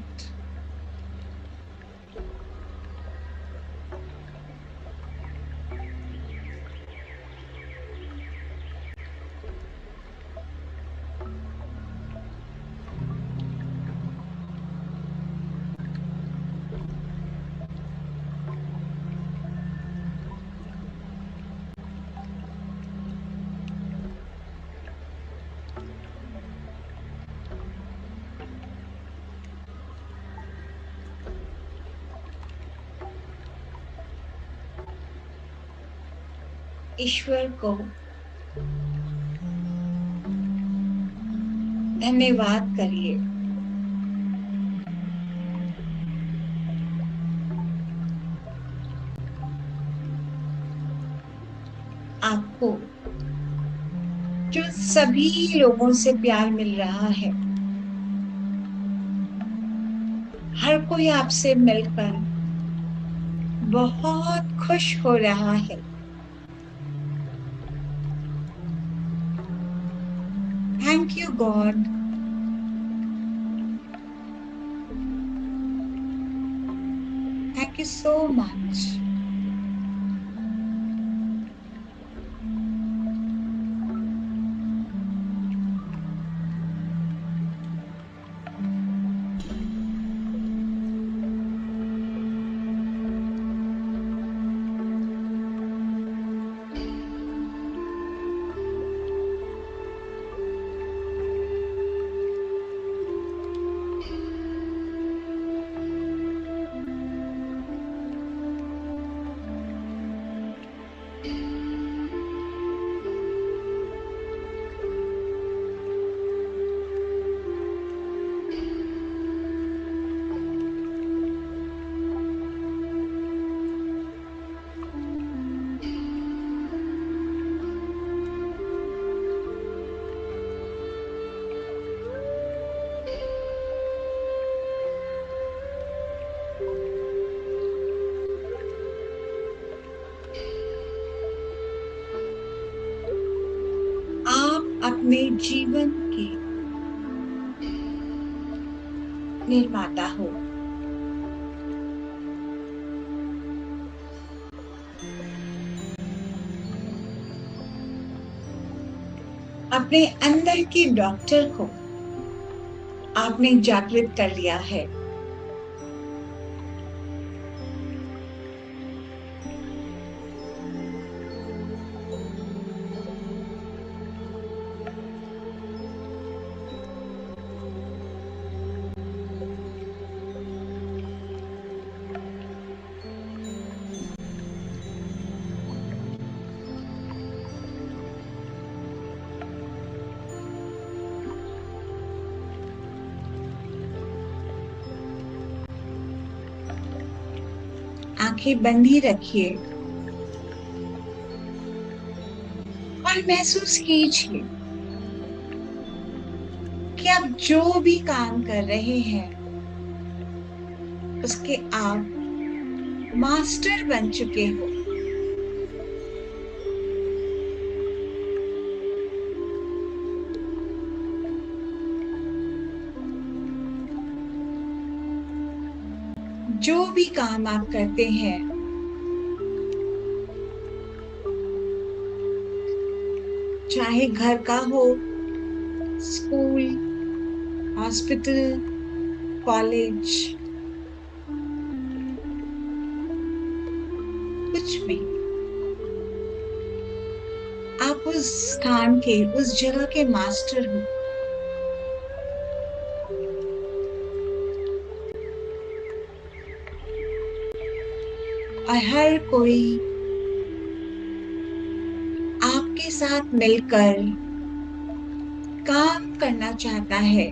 ईश्वर को धन्यवाद करिए। आपको जो सभी लोगों से प्यार मिल रहा है, हर कोई आपसे मिलकर बहुत खुश हो रहा है। Thank you God. Thank you so much. आप अपने जीवन के निर्माता हो। अपने अंदर के डॉक्टर को आपने जागृत कर लिया है। आंखें बंद ही रखिए और महसूस कीजिए कि आप जो भी काम कर रहे हैं उसके आप मास्टर बन चुके हो। जो भी काम आप करते हैं चाहे घर का हो, स्कूल, हॉस्पिटल, कॉलेज, कुछ भी, आप उस स्थान के, उस जगह के मास्टर हो। और हर कोई आपके साथ मिलकर काम करना चाहता है।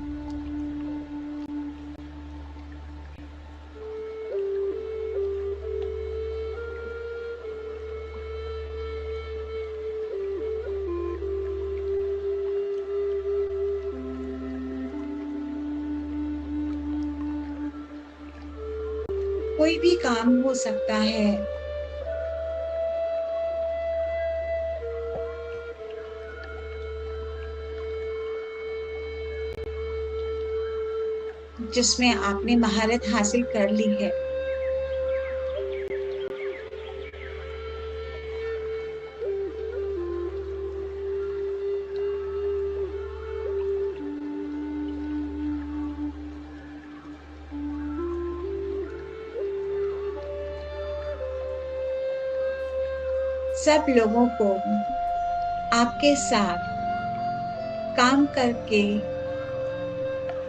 कोई भी काम हो सकता है, जिसमें आपने महारत हासिल कर ली है। सब लोगों को आपके साथ काम करके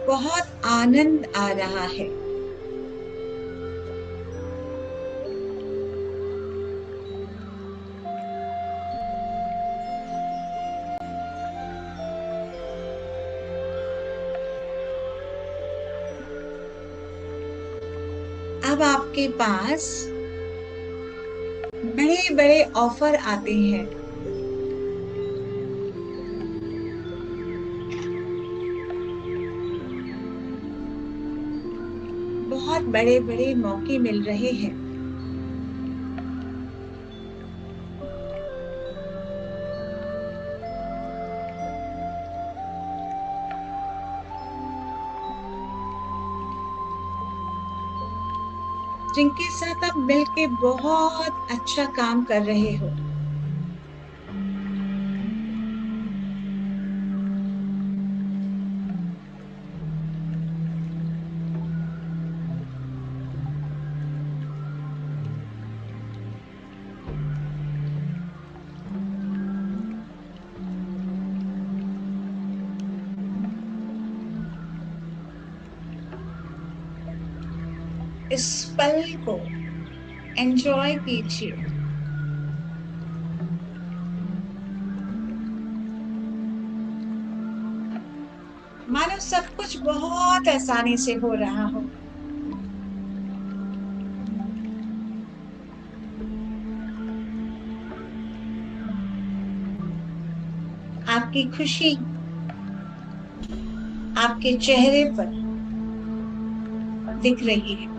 बहुत आनंद आ रहा है। अब आपके पास बड़े बड़े ऑफर आते हैं। बहुत बड़े बड़े मौके मिल रहे हैं। जिनके साथ आप मिलके बहुत अच्छा काम कर रहे हो। इस पल को एंजॉय कीजिए। मानो सब कुछ बहुत आसानी से हो रहा हो। आपकी खुशी आपके चेहरे पर दिख रही है।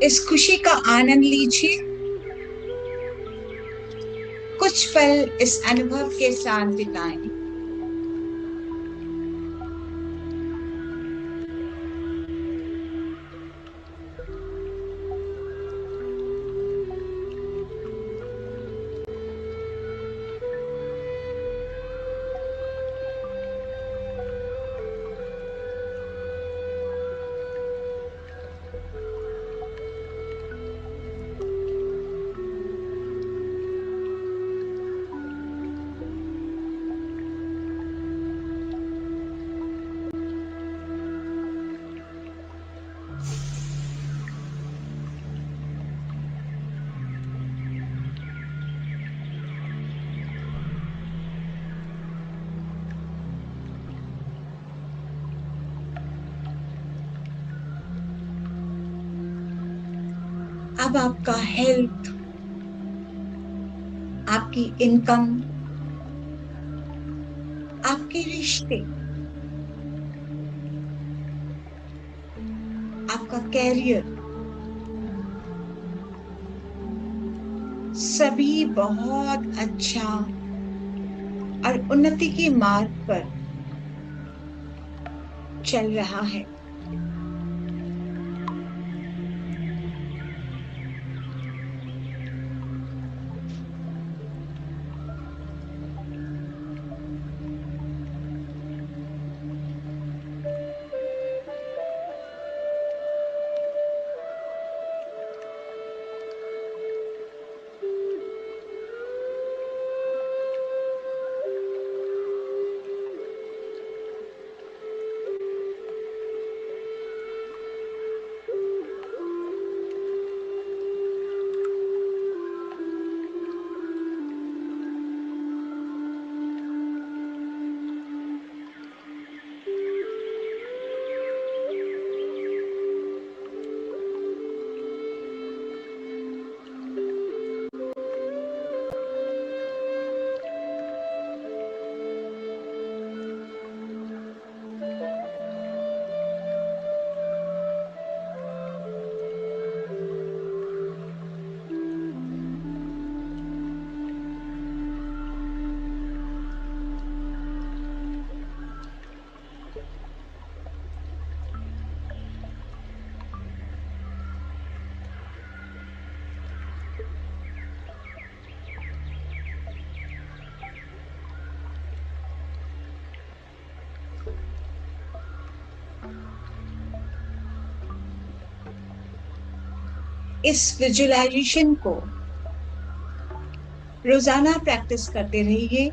इस खुशी का आनंद लीजिए। कुछ पल इस अनुभव के साथ बिताएं। अब आपका हेल्थ, आपकी इनकम, आपके रिश्ते, आपका कैरियर, सभी बहुत अच्छा और उन्नति के मार्ग पर चल रहा है। इस विजुअलाइजेशन को रोजाना प्रैक्टिस करते रहिए।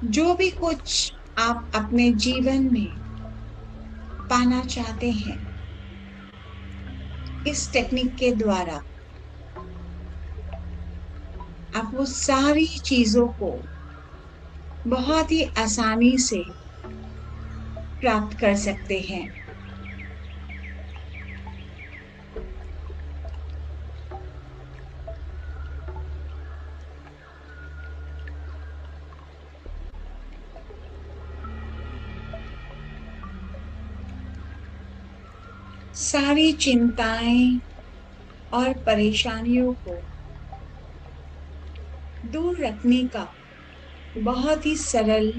जो भी कुछ आप अपने जीवन में पाना चाहते हैं, इस टेक्निक के द्वारा आप वो सारी चीजों को बहुत ही आसानी से प्राप्त कर सकते हैं। सारी चिंताएं और परेशानियों को दूर रखने का बहुत ही सरल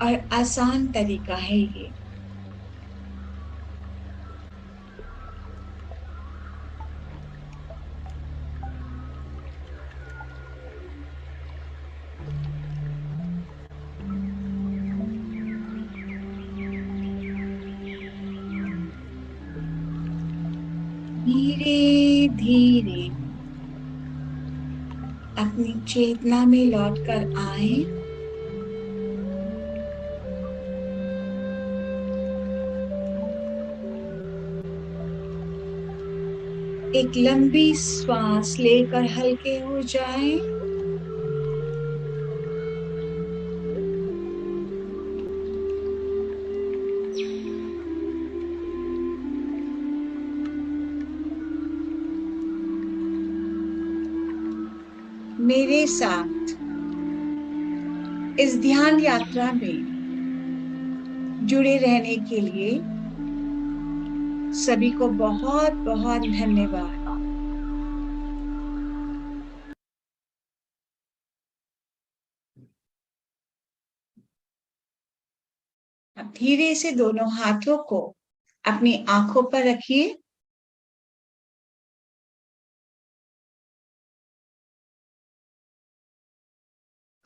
और आसान तरीका है ये। धीरे धीरे अपनी चेतना में लौटकर आए। एक लंबी श्वास लेकर हल्के हो जाएं। मेरे साथ इस ध्यान यात्रा में जुड़े रहने के लिए सभी को बहुत बहुत धन्यवाद। अब धीरे से दोनों हाथों को अपनी आंखों पर रखिए।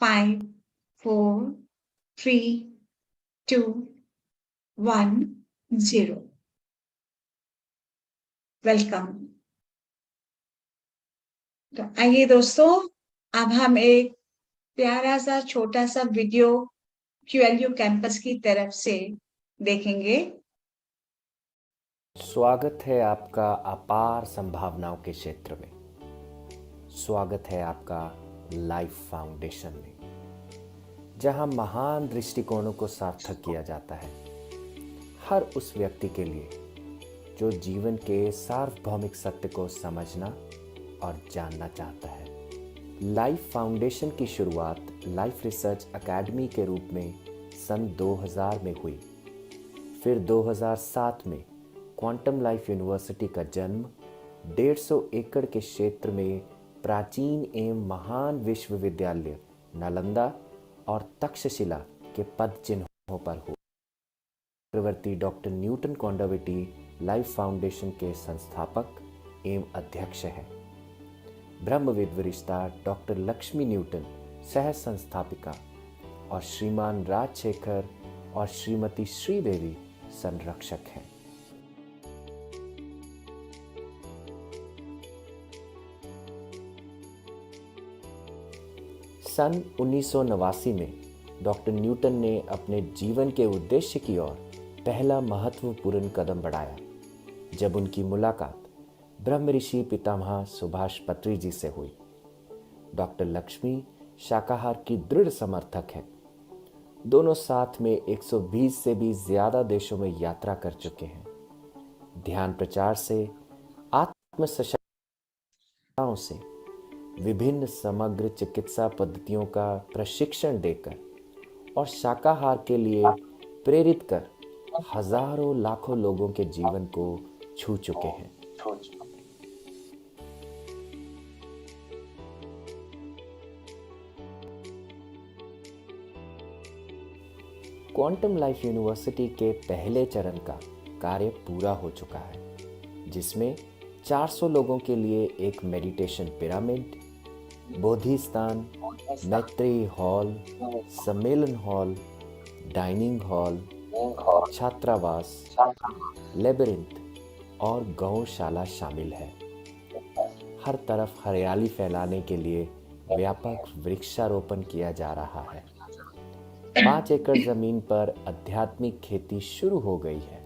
5, 4, 3, 2, 1, 0। वेलकम। तो आइए दोस्तों, अब हम एक प्यारा सा छोटा सा वीडियो QLU कैंपस की तरफ से देखेंगे। स्वागत है आपका अपार संभावनाओं के क्षेत्र में। स्वागत है आपका लाइफ फाउंडेशन में, जहां महान दृष्टिकोणों को सार्थक किया जाता है हर उस व्यक्ति के लिए जो जीवन के सार्वभौमिक सत्य को समझना और जानना चाहता है। लाइफ फाउंडेशन की शुरुआत लाइफ रिसर्च एकेडमी के रूप में सन 2000 में हुई। फिर 2007 में क्वांटम लाइफ यूनिवर्सिटी का जन्म 150 एकड़ के क्षेत्र में प्राचीन एवं महान विश्वविद्यालय नालंदा और तक्षशिला के पद चिन्हों पर हुआ। चक्रवर्ती डॉक्टर न्यूटन कॉन्डरविटी लाइफ फाउंडेशन के संस्थापक एवं अध्यक्ष हैं। ब्रह्मविद वरिष्ठा डॉक्टर लक्ष्मी न्यूटन सह संस्थापिका और श्रीमान राजशेखर और श्रीमती श्रीदेवी संरक्षक हैं। सन 1989 में डॉक्टर न्यूटन ने अपने जीवन के उद्देश्य की ओर पहला महत्वपूर्ण कदम बढ़ाया जब उनकी मुलाकात ब्रह्म ऋषि पितामह सुभाष पत्री जी से हुई। डॉक्टर लक्ष्मी शाकाहार की दृढ़ समर्थक हैं। दोनों साथ में 120 से भी ज्यादा देशों में यात्रा कर चुके हैं। ध्यान प्रचार से आत्म सशक्तियों से विभिन्न समग्र चिकित्सा पद्धतियों का प्रशिक्षण देकर और शाकाहार के लिए प्रेरित कर हजारों लाखों लोगों के जीवन को छू चुके हैं। क्वांटम लाइफ यूनिवर्सिटी के पहले चरण का कार्य पूरा हो चुका है, जिसमें 400 लोगों के लिए एक मेडिटेशन पिरामिड, बोधि स्थान, मैत्री हॉल, सम्मेलन हॉल, डाइनिंग हॉल, छात्रावास, लेबिरिंथ और गौशाला शामिल है। हर तरफ हरियाली फैलाने के लिए व्यापक वृक्षारोपण किया जा रहा है। 5 एकड़ जमीन पर आध्यात्मिक खेती शुरू हो गई है।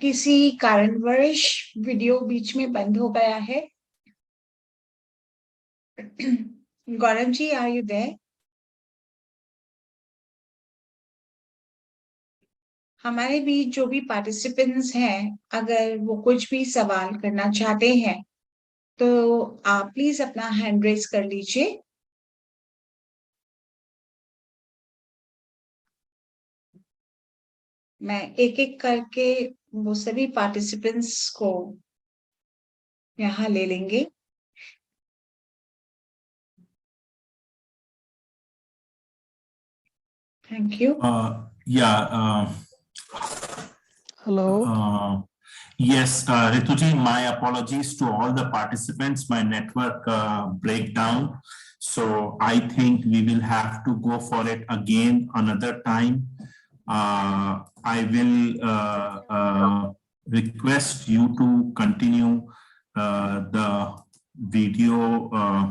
किसी कारणवश वीडियो बीच में बंद हो गया है। Gaurav ji, are you there? हमारे बीच जो भी पार्टिसिपेंट्स हैं, अगर वो कुछ भी सवाल करना चाहते हैं तो आप प्लीज अपना हैंड रेज कर लीजिए। मैं एक एक करके वो सभी पार्टिसिपेंट्स को यहाँ ले लेंगे। Thank you. Hello. Yes, Rituji, my apologies to all the participants. My network breakdown. So I think we will have to go for it again another time. I will request you to continue the video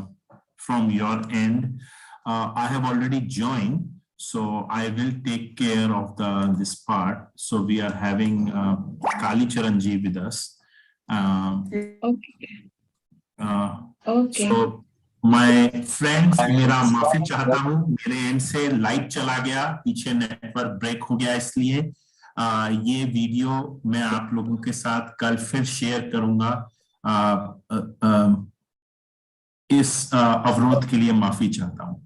from your end. I have already joined, so I will take care of this part. So we are having Kali Charanji with us. Okay. So my friends, मेरा माफी चाहता हूँ, मेरे and से light चला गया, पीछे network break हो गया, इसलिए ये वीडियो मैं आप लोगों के साथ कल फिर शेयर करूंगा। इस अवरोध के लिए माफी चाहता हूँ।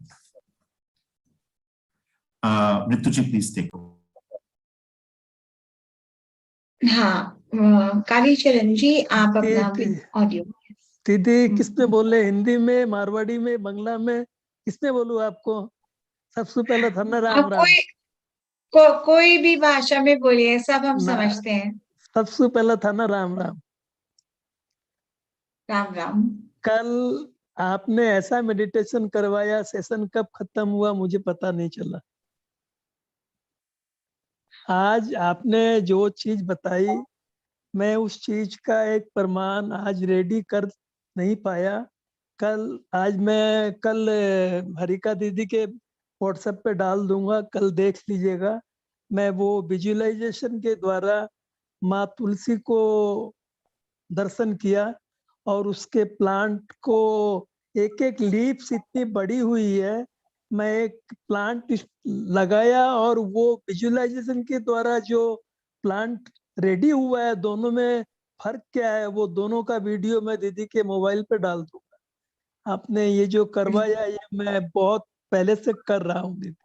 रितु जी प्लीज देखो। हाँ, कालीचरण जी आप अपना ऑडियो। दीदी किसमें बोले, हिंदी में, मारवाड़ी में, बांग्ला में, किसमें बोलूं आपको? सबसे पहले था ना राम राम। कोई भी भाषा में बोलिए, सब हम समझते हैं। सबसे पहले था ना राम राम। राम राम। कल आपने ऐसा मेडिटेशन करवाया, सेशन कब खत्म हुआ मुझे पता नहीं चला। आज आपने जो चीज बताई, मैं उस चीज का एक प्रमाण आज रेडी कर नहीं पाया। आज मैं कल हरिका दीदी के व्हाट्सएप पे डाल दूंगा, कल देख लीजिएगा। मैं वो विजुअलाइजेशन के द्वारा माँ तुलसी को दर्शन किया और उसके प्लांट को एक एक लीव्स इतनी बड़ी हुई है। मैं एक प्लांट लगाया और वो विजुअलाइजेशन के द्वारा जो प्लांट रेडी हुआ है, दोनों में फर्क क्या है, वो दोनों का वीडियो मैं दीदी के मोबाइल पे डाल दूंगा। आपने ये जो करवाया, ये मैं बहुत पहले से कर रहा हूँ दीदी।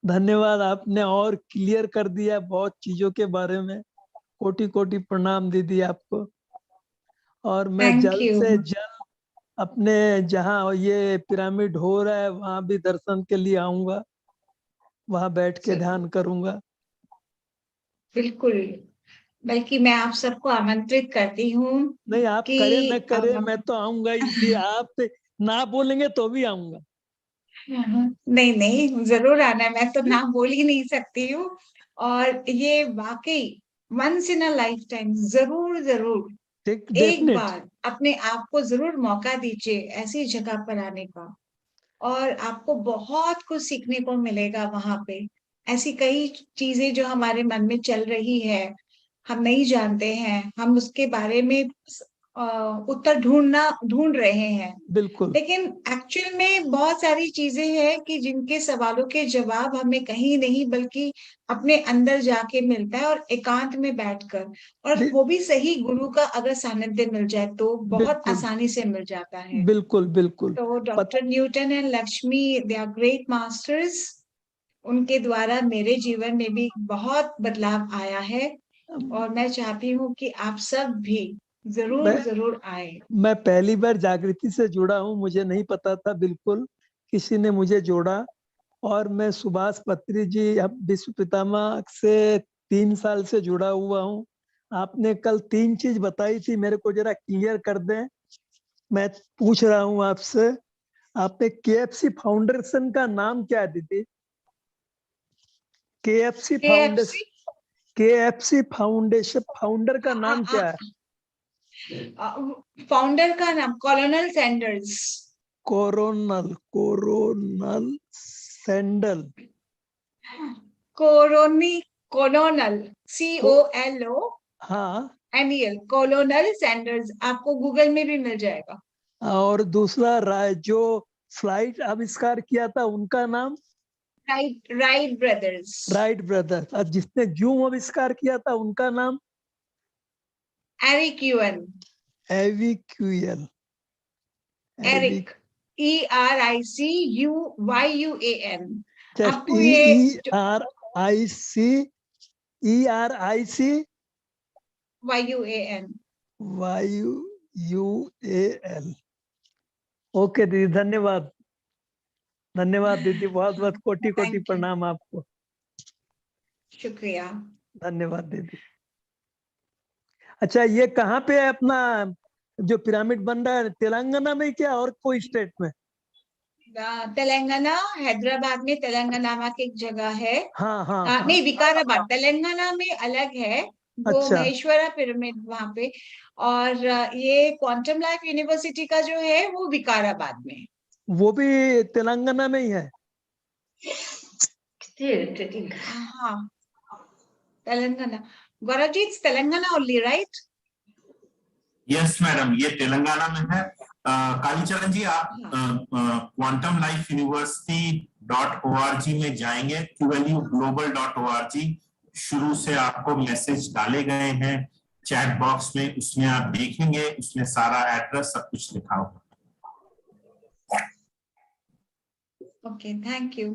धन्यवाद, आपने और क्लियर कर दिया बहुत चीजों के बारे में। कोटि कोटि प्रणाम दीदी आपको। और मैं जल्द से जल्द अपने जहाँ ये पिरामिड हो रहा है वहां भी दर्शन के लिए आऊंगा, वहां बैठ के ध्यान करूंगा। बिल्कुल, बल्कि मैं आप सबको आमंत्रित करती हूँ। नहीं, आप करे न करे मैं तो आऊंगा, इसलिए आप ना बोलेंगे तो भी आऊंगा। नहीं नहीं, जरूर आना, मैं तो ना बोल ही नहीं सकती हूँ। और ये वाकई once in a lifetime, जरूर जरूर एक बार अपने आप को जरूर मौका दीजिए ऐसी जगह पर आने का, और आपको बहुत कुछ सीखने को मिलेगा वहां पे। ऐसी कई चीजें जो हमारे मन में चल रही है, हम नहीं जानते हैं, हम उसके बारे में उत्तर ढूंढ रहे हैं। बिल्कुल। लेकिन एक्चुअल में बहुत सारी चीजें हैं कि जिनके सवालों के जवाब हमें कहीं नहीं बल्कि अपने अंदर जाके मिलता है, और एकांत में बैठकर, और वो भी सही गुरु का अगर सानिध्य मिल जाए तो बहुत आसानी से मिल जाता है। बिल्कुल बिल्कुल। तो doctor Newton and Lakshmi, they are great masters. उनके द्वारा मेरे जीवन में भी बहुत बदलाव आया है, और मैं चाहती हूँ कि आप सब भी जरूर आए। मैं पहली बार जागृति से जुड़ा हूँ, मुझे नहीं पता था, बिल्कुल किसी ने मुझे जोड़ा। और मैं सुभाष पत्री जी विश्व पितामह से 3 साल से जुड़ा हुआ हूँ। आपने कल 3 चीज बताई थी, मेरे को जरा क्लियर कर दें। मैं पूछ रहा हूँ आपसे, आपने KFC फाउंडेशन का नाम क्या है दीदी? KFC फाउंडेशन फाउंडर का नाम क्या है? फाउंडर का नाम कॉलोनल Sanders. Coronal sandal. Colonel COLO NEL, colonel Sanders. आपको गूगल में भी मिल जाएगा। और दूसरा जो फ्लाइट आविष्कार किया था उनका नाम? Wright brothers. और जिसने जूम आविष्कार किया था उनका नाम? Eric Yuan. Eric ERICUYUAN। आपको ERICYUAN। ओके दीदी, धन्यवाद दीदी, बहुत बहुत कोटि कोटि प्रणाम आपको। शुक्रिया, धन्यवाद दीदी। अच्छा, ये कहाँ पे है अपना जो पिरामिड बन रहा है? तेलंगाना में क्या और कोई स्टेट में? तेलंगाना, हैदराबाद में तेलंगाना की एक जगह है। हाँ। नहीं, विकाराबाद तेलंगाना में अलग है, वो अच्छा। महेश्वरा पिरामिड वहां पे। और ये क्वांटम लाइफ यूनिवर्सिटी का जो है वो विकाराबाद में है। वो भी तेलंगाना में ही है। कितनी irritating। हाँ, Telangana. Gaurav ji, it's Telangana only, right? Yes madam, ये तेलंगाना में है। कालीचरण जी, आप हाँ। quantumlifeuniversity.org में जाएंगे, qluglobal.org। शुरू से आपको मैसेज डाले गए हैं चैट बॉक्स में, उसमें आप देखेंगे, उसमें सारा एड्रेस सब कुछ लिखा होगा। Okay, thank you.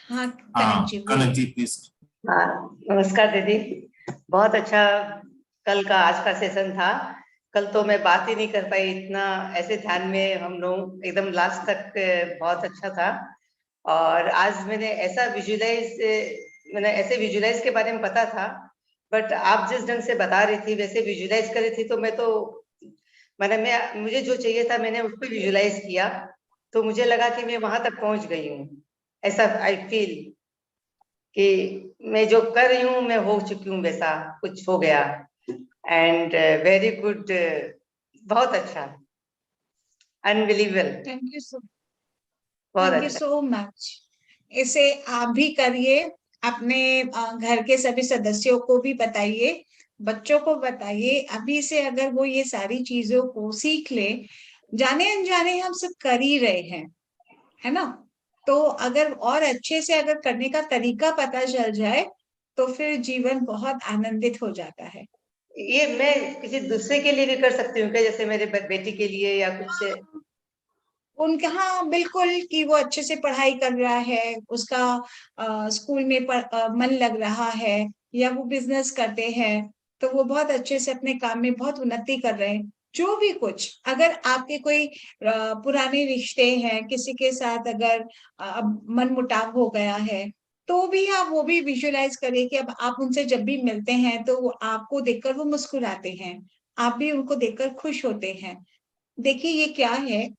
हाँ, हाँ, कनक जी कनक जी प्लीज। हाँ, नमस्कार दीदी। बहुत अच्छा कल का आज का सेशन था। कल तो मैं बात ही नहीं कर पाई, इतना ऐसे ध्यान में हम लोग एकदम लास्ट तक बहुत अच्छा था। और आज मैंने ऐसा विजुलाइज के बारे में पता था, बट आप जिस ढंग से बता रही थी वैसे विजुलाइज कर रही थी, तो मुझे जो चाहिए था मैंने उसको विजुलाइज किया, तो मुझे लगा कि मैं वहां तक पहुंच गई हूँ। ऐसा आई फील कि मैं जो कर रही हूँ मैं हो चुकी हूँ, वैसा कुछ हो गया। एंड वेरी गुड, बहुत अच्छा, अनबिलीवेबल, थैंक यू सो बहुत थैंक यू अच्छा। So much. इसे आप भी करिए, अपने घर के सभी सदस्यों को भी बताइए, बच्चों को बताइए। अभी से अगर वो ये सारी चीजों को सीख ले, जाने अनजाने हम सब कर ही रहे हैं, है ना? तो अगर और अच्छे से अगर करने का तरीका पता चल जाए तो फिर जीवन बहुत आनंदित हो जाता है। ये मैं किसी दूसरे के लिए भी कर सकती हूँ क्या, जैसे मेरे बेटी के लिए या कुछ से? उनका, हाँ बिल्कुल, कि वो अच्छे से पढ़ाई कर रहा है, उसका स्कूल में मन लग रहा है, या वो बिजनेस करते हैं तो वो बहुत अच्छे से अपने काम में बहुत उन्नति कर रहे हैं। जो भी कुछ, अगर आपके कोई पुराने रिश्ते हैं, किसी के साथ अगर अब मन मुटाव हो गया है, तो भी आप वो भी विजुलाइज करिए कि अब आप उनसे जब भी मिलते हैं तो वो आपको देखकर वो मुस्कुराते हैं, आप भी उनको देखकर खुश होते हैं। देखिए ये क्या है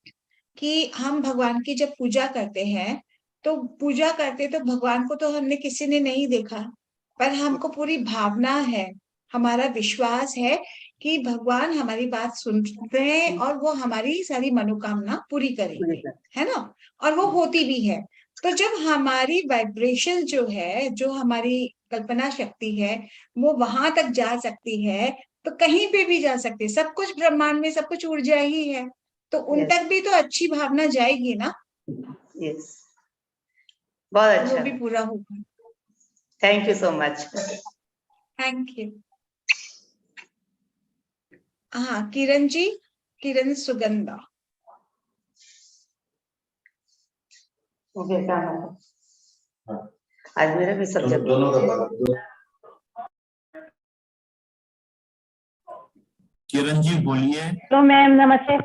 कि हम भगवान की जब पूजा करते हैं, तो पूजा करते तो भगवान को तो हमने किसी ने नहीं देखा, पर हमको पूरी भावना है, हमारा विश्वास है कि भगवान हमारी बात सुनते हैं और वो हमारी सारी मनोकामना पूरी करेंगे, है ना? और वो होती भी है। तो जब हमारी वाइब्रेशन जो है, जो हमारी कल्पना शक्ति है, वो वहां तक जा सकती है, तो कहीं पे भी जा सकती है। सब कुछ ब्रह्मांड में सब कुछ ऊर्जा ही है, तो उन Yes, तक भी तो अच्छी भावना जाएगी ना, yes, बहुत तो वो अच्छा। भी पूरा होगा। Thank you so much. Thank you. हाँ, किरण जी, किरण सुगंधा। हो गया काम? आज मेरा भी सब्जेक्ट किरण जी बोलिए। तो मैम नमस्ते।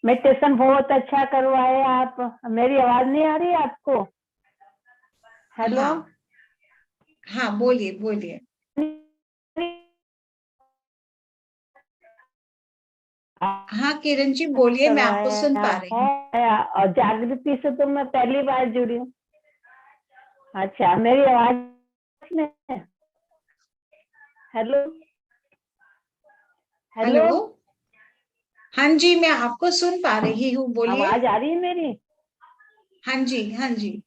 मेडिटेशन बहुत अच्छा करवाए आप। मेरी आवाज नहीं आ रही आपको? हेलो। हाँ, बोलिए बोलिए। हाँ किरण जी बोलिए, मैं आपको सुन पा रही हूँ। है और जागृति से तो मैं पहली बार जुड़ी हूँ। अच्छा, मेरी आवाज में? Hello hello. हाँ जी, मैं आपको सुन पा रही हूँ, बोलिए। आवाज आ रही है मेरी? हाँ जी, हाँ जी।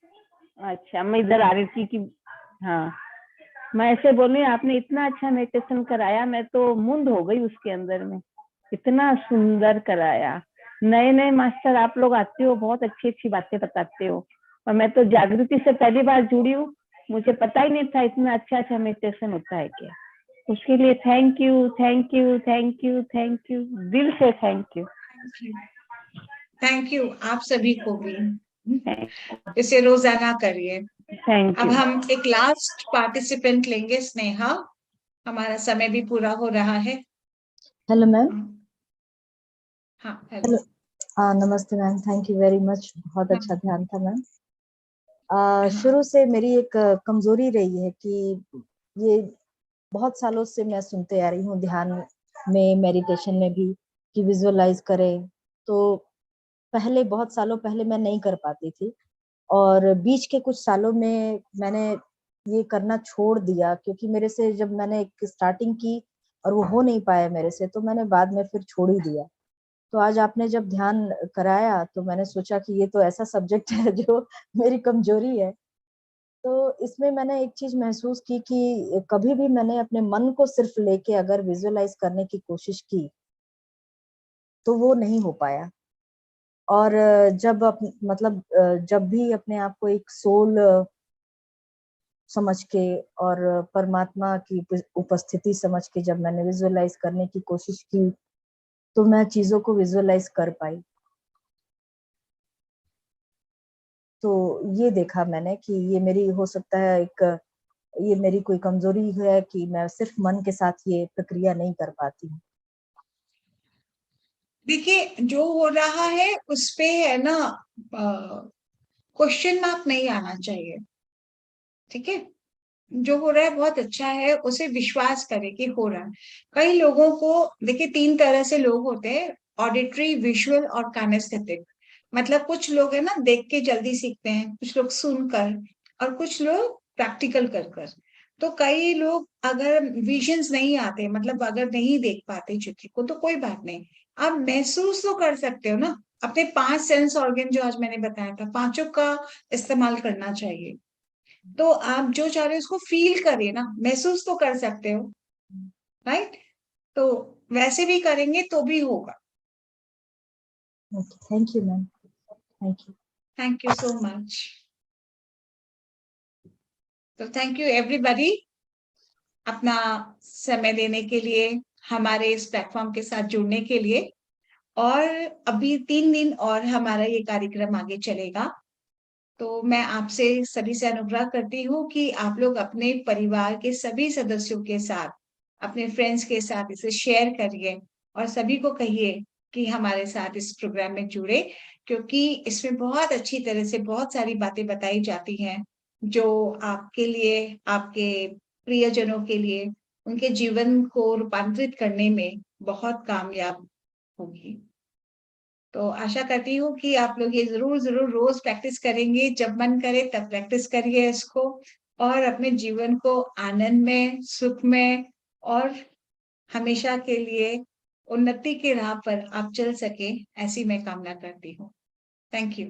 अच्छा, मैं इधर आ रही थी कि हाँ, मैं ऐसे बोल रही हूँ, आपने इतना अच्छा मेडिटेशन कराया, मैं तो मुंद हो गई उसके अंदर में। इतना सुंदर कराया। नए नए मास्टर आप लोग आते हो, बहुत अच्छी अच्छी बातें बताते हो, और मैं तो जागृति से पहली बार जुड़ी हूँ, मुझे पता ही नहीं था इतना अच्छा अच्छा मेडिटेशन होता है क्या। उसके लिए thank you, thank you, thank you, thank you, दिल से थैंक यू। थैंक यू आप सभी को भी। इसे रोजाना करिए। थैंक अब यू। हम एक लास्ट पार्टिसिपेंट लेंगे, स्नेहा। हमारा समय भी पूरा हो रहा है। Hello ma'am. हाँ हेलो। हेलो। हाँ नमस्ते ma'am, thank you very much, बहुत अच्छा ध्यान था मैम। शुरू हाँ, से मेरी एक कमजोरी रही है कि ये बहुत सालों से मैं सुनते आ रही हूँ ध्यान में, मेडिटेशन में भी, कि विजुअलाइज करें। तो पहले बहुत सालों पहले मैं नहीं कर पाती थी, और बीच के कुछ सालों में मैंने ये करना छोड़ दिया, क्योंकि मेरे से जब मैंने एक स्टार्टिंग की और वो हो नहीं पाया मेरे से, तो मैंने बाद में फिर छोड़ ही दिया। तो आज आपने जब ध्यान कराया तो मैंने सोचा कि ये तो ऐसा सब्जेक्ट है जो मेरी कमजोरी है। तो इसमें मैंने एक चीज महसूस की कि कभी भी मैंने अपने मन को सिर्फ लेके अगर विजुअलाइज करने की कोशिश की तो वो नहीं हो पाया। और मतलब जब भी अपने आप को एक सोल समझ के और परमात्मा की उपस्थिति समझ के जब मैंने विजुअलाइज करने की कोशिश की तो मैं चीजों को विजुअलाइज कर पाई। तो ये देखा मैंने कि ये मेरी हो सकता है ये मेरी कोई कमजोरी है कि मैं सिर्फ मन के साथ ये प्रक्रिया नहीं कर पाती हूँ। देखिए, जो हो रहा है उस पे है ना, क्वेश्चन मार्क नहीं आना चाहिए। ठीक है, जो हो रहा है बहुत अच्छा है, उसे विश्वास करें कि हो रहा है। कई लोगों को, देखिए 3 तरह से लोग होते हैं, ऑडिटरी, विजुअल और काइनेस्थेटिक। मतलब कुछ लोग है ना देख के जल्दी सीखते हैं, कुछ लोग सुनकर, और कुछ लोग प्रैक्टिकल कर कर। तो कई लोग अगर विजन्स नहीं आते, मतलब अगर नहीं देख पाते चित्र को, तो कोई बात नहीं, आप महसूस तो कर सकते हो ना। अपने 5 सेंस ऑर्गन जो आज मैंने बताया था, पांचों का इस्तेमाल करना चाहिए। तो आप जो चाह रहे हो उसको फील करिए ना, महसूस तो कर सकते हो, राइट? तो वैसे भी करेंगे तो भी होगा। Okay, thank you ma'am, thank you. Thank you so much. तो थैंक यू एवरीबॉडी, अपना समय देने के लिए, हमारे इस प्लेटफॉर्म के साथ जुड़ने के लिए। और अभी 3 दिन और हमारा ये कार्यक्रम आगे चलेगा। तो मैं आपसे सभी से अनुग्रह करती हूँ कि आप लोग अपने परिवार के सभी सदस्यों के साथ, अपने फ्रेंड्स के साथ इसे शेयर करिए और सभी को कहिए कि हमारे साथ इस प्रोग्राम में जुड़े, क्योंकि इसमें बहुत अच्छी तरह से बहुत सारी बातें बताई जाती हैं जो आपके लिए, आपके प्रियजनों के लिए, उनके जीवन को रूपांतरित करने में बहुत कामयाब होगी। तो आशा करती हूँ कि आप लोग ये जरूर जरूर रोज प्रैक्टिस करेंगे, जब मन करे तब प्रैक्टिस करिए इसको, और अपने जीवन को आनंद में, सुख में और हमेशा के लिए उन्नति की राह पर आप चल सके, ऐसी मैं कामना करती हूँ। Thank you.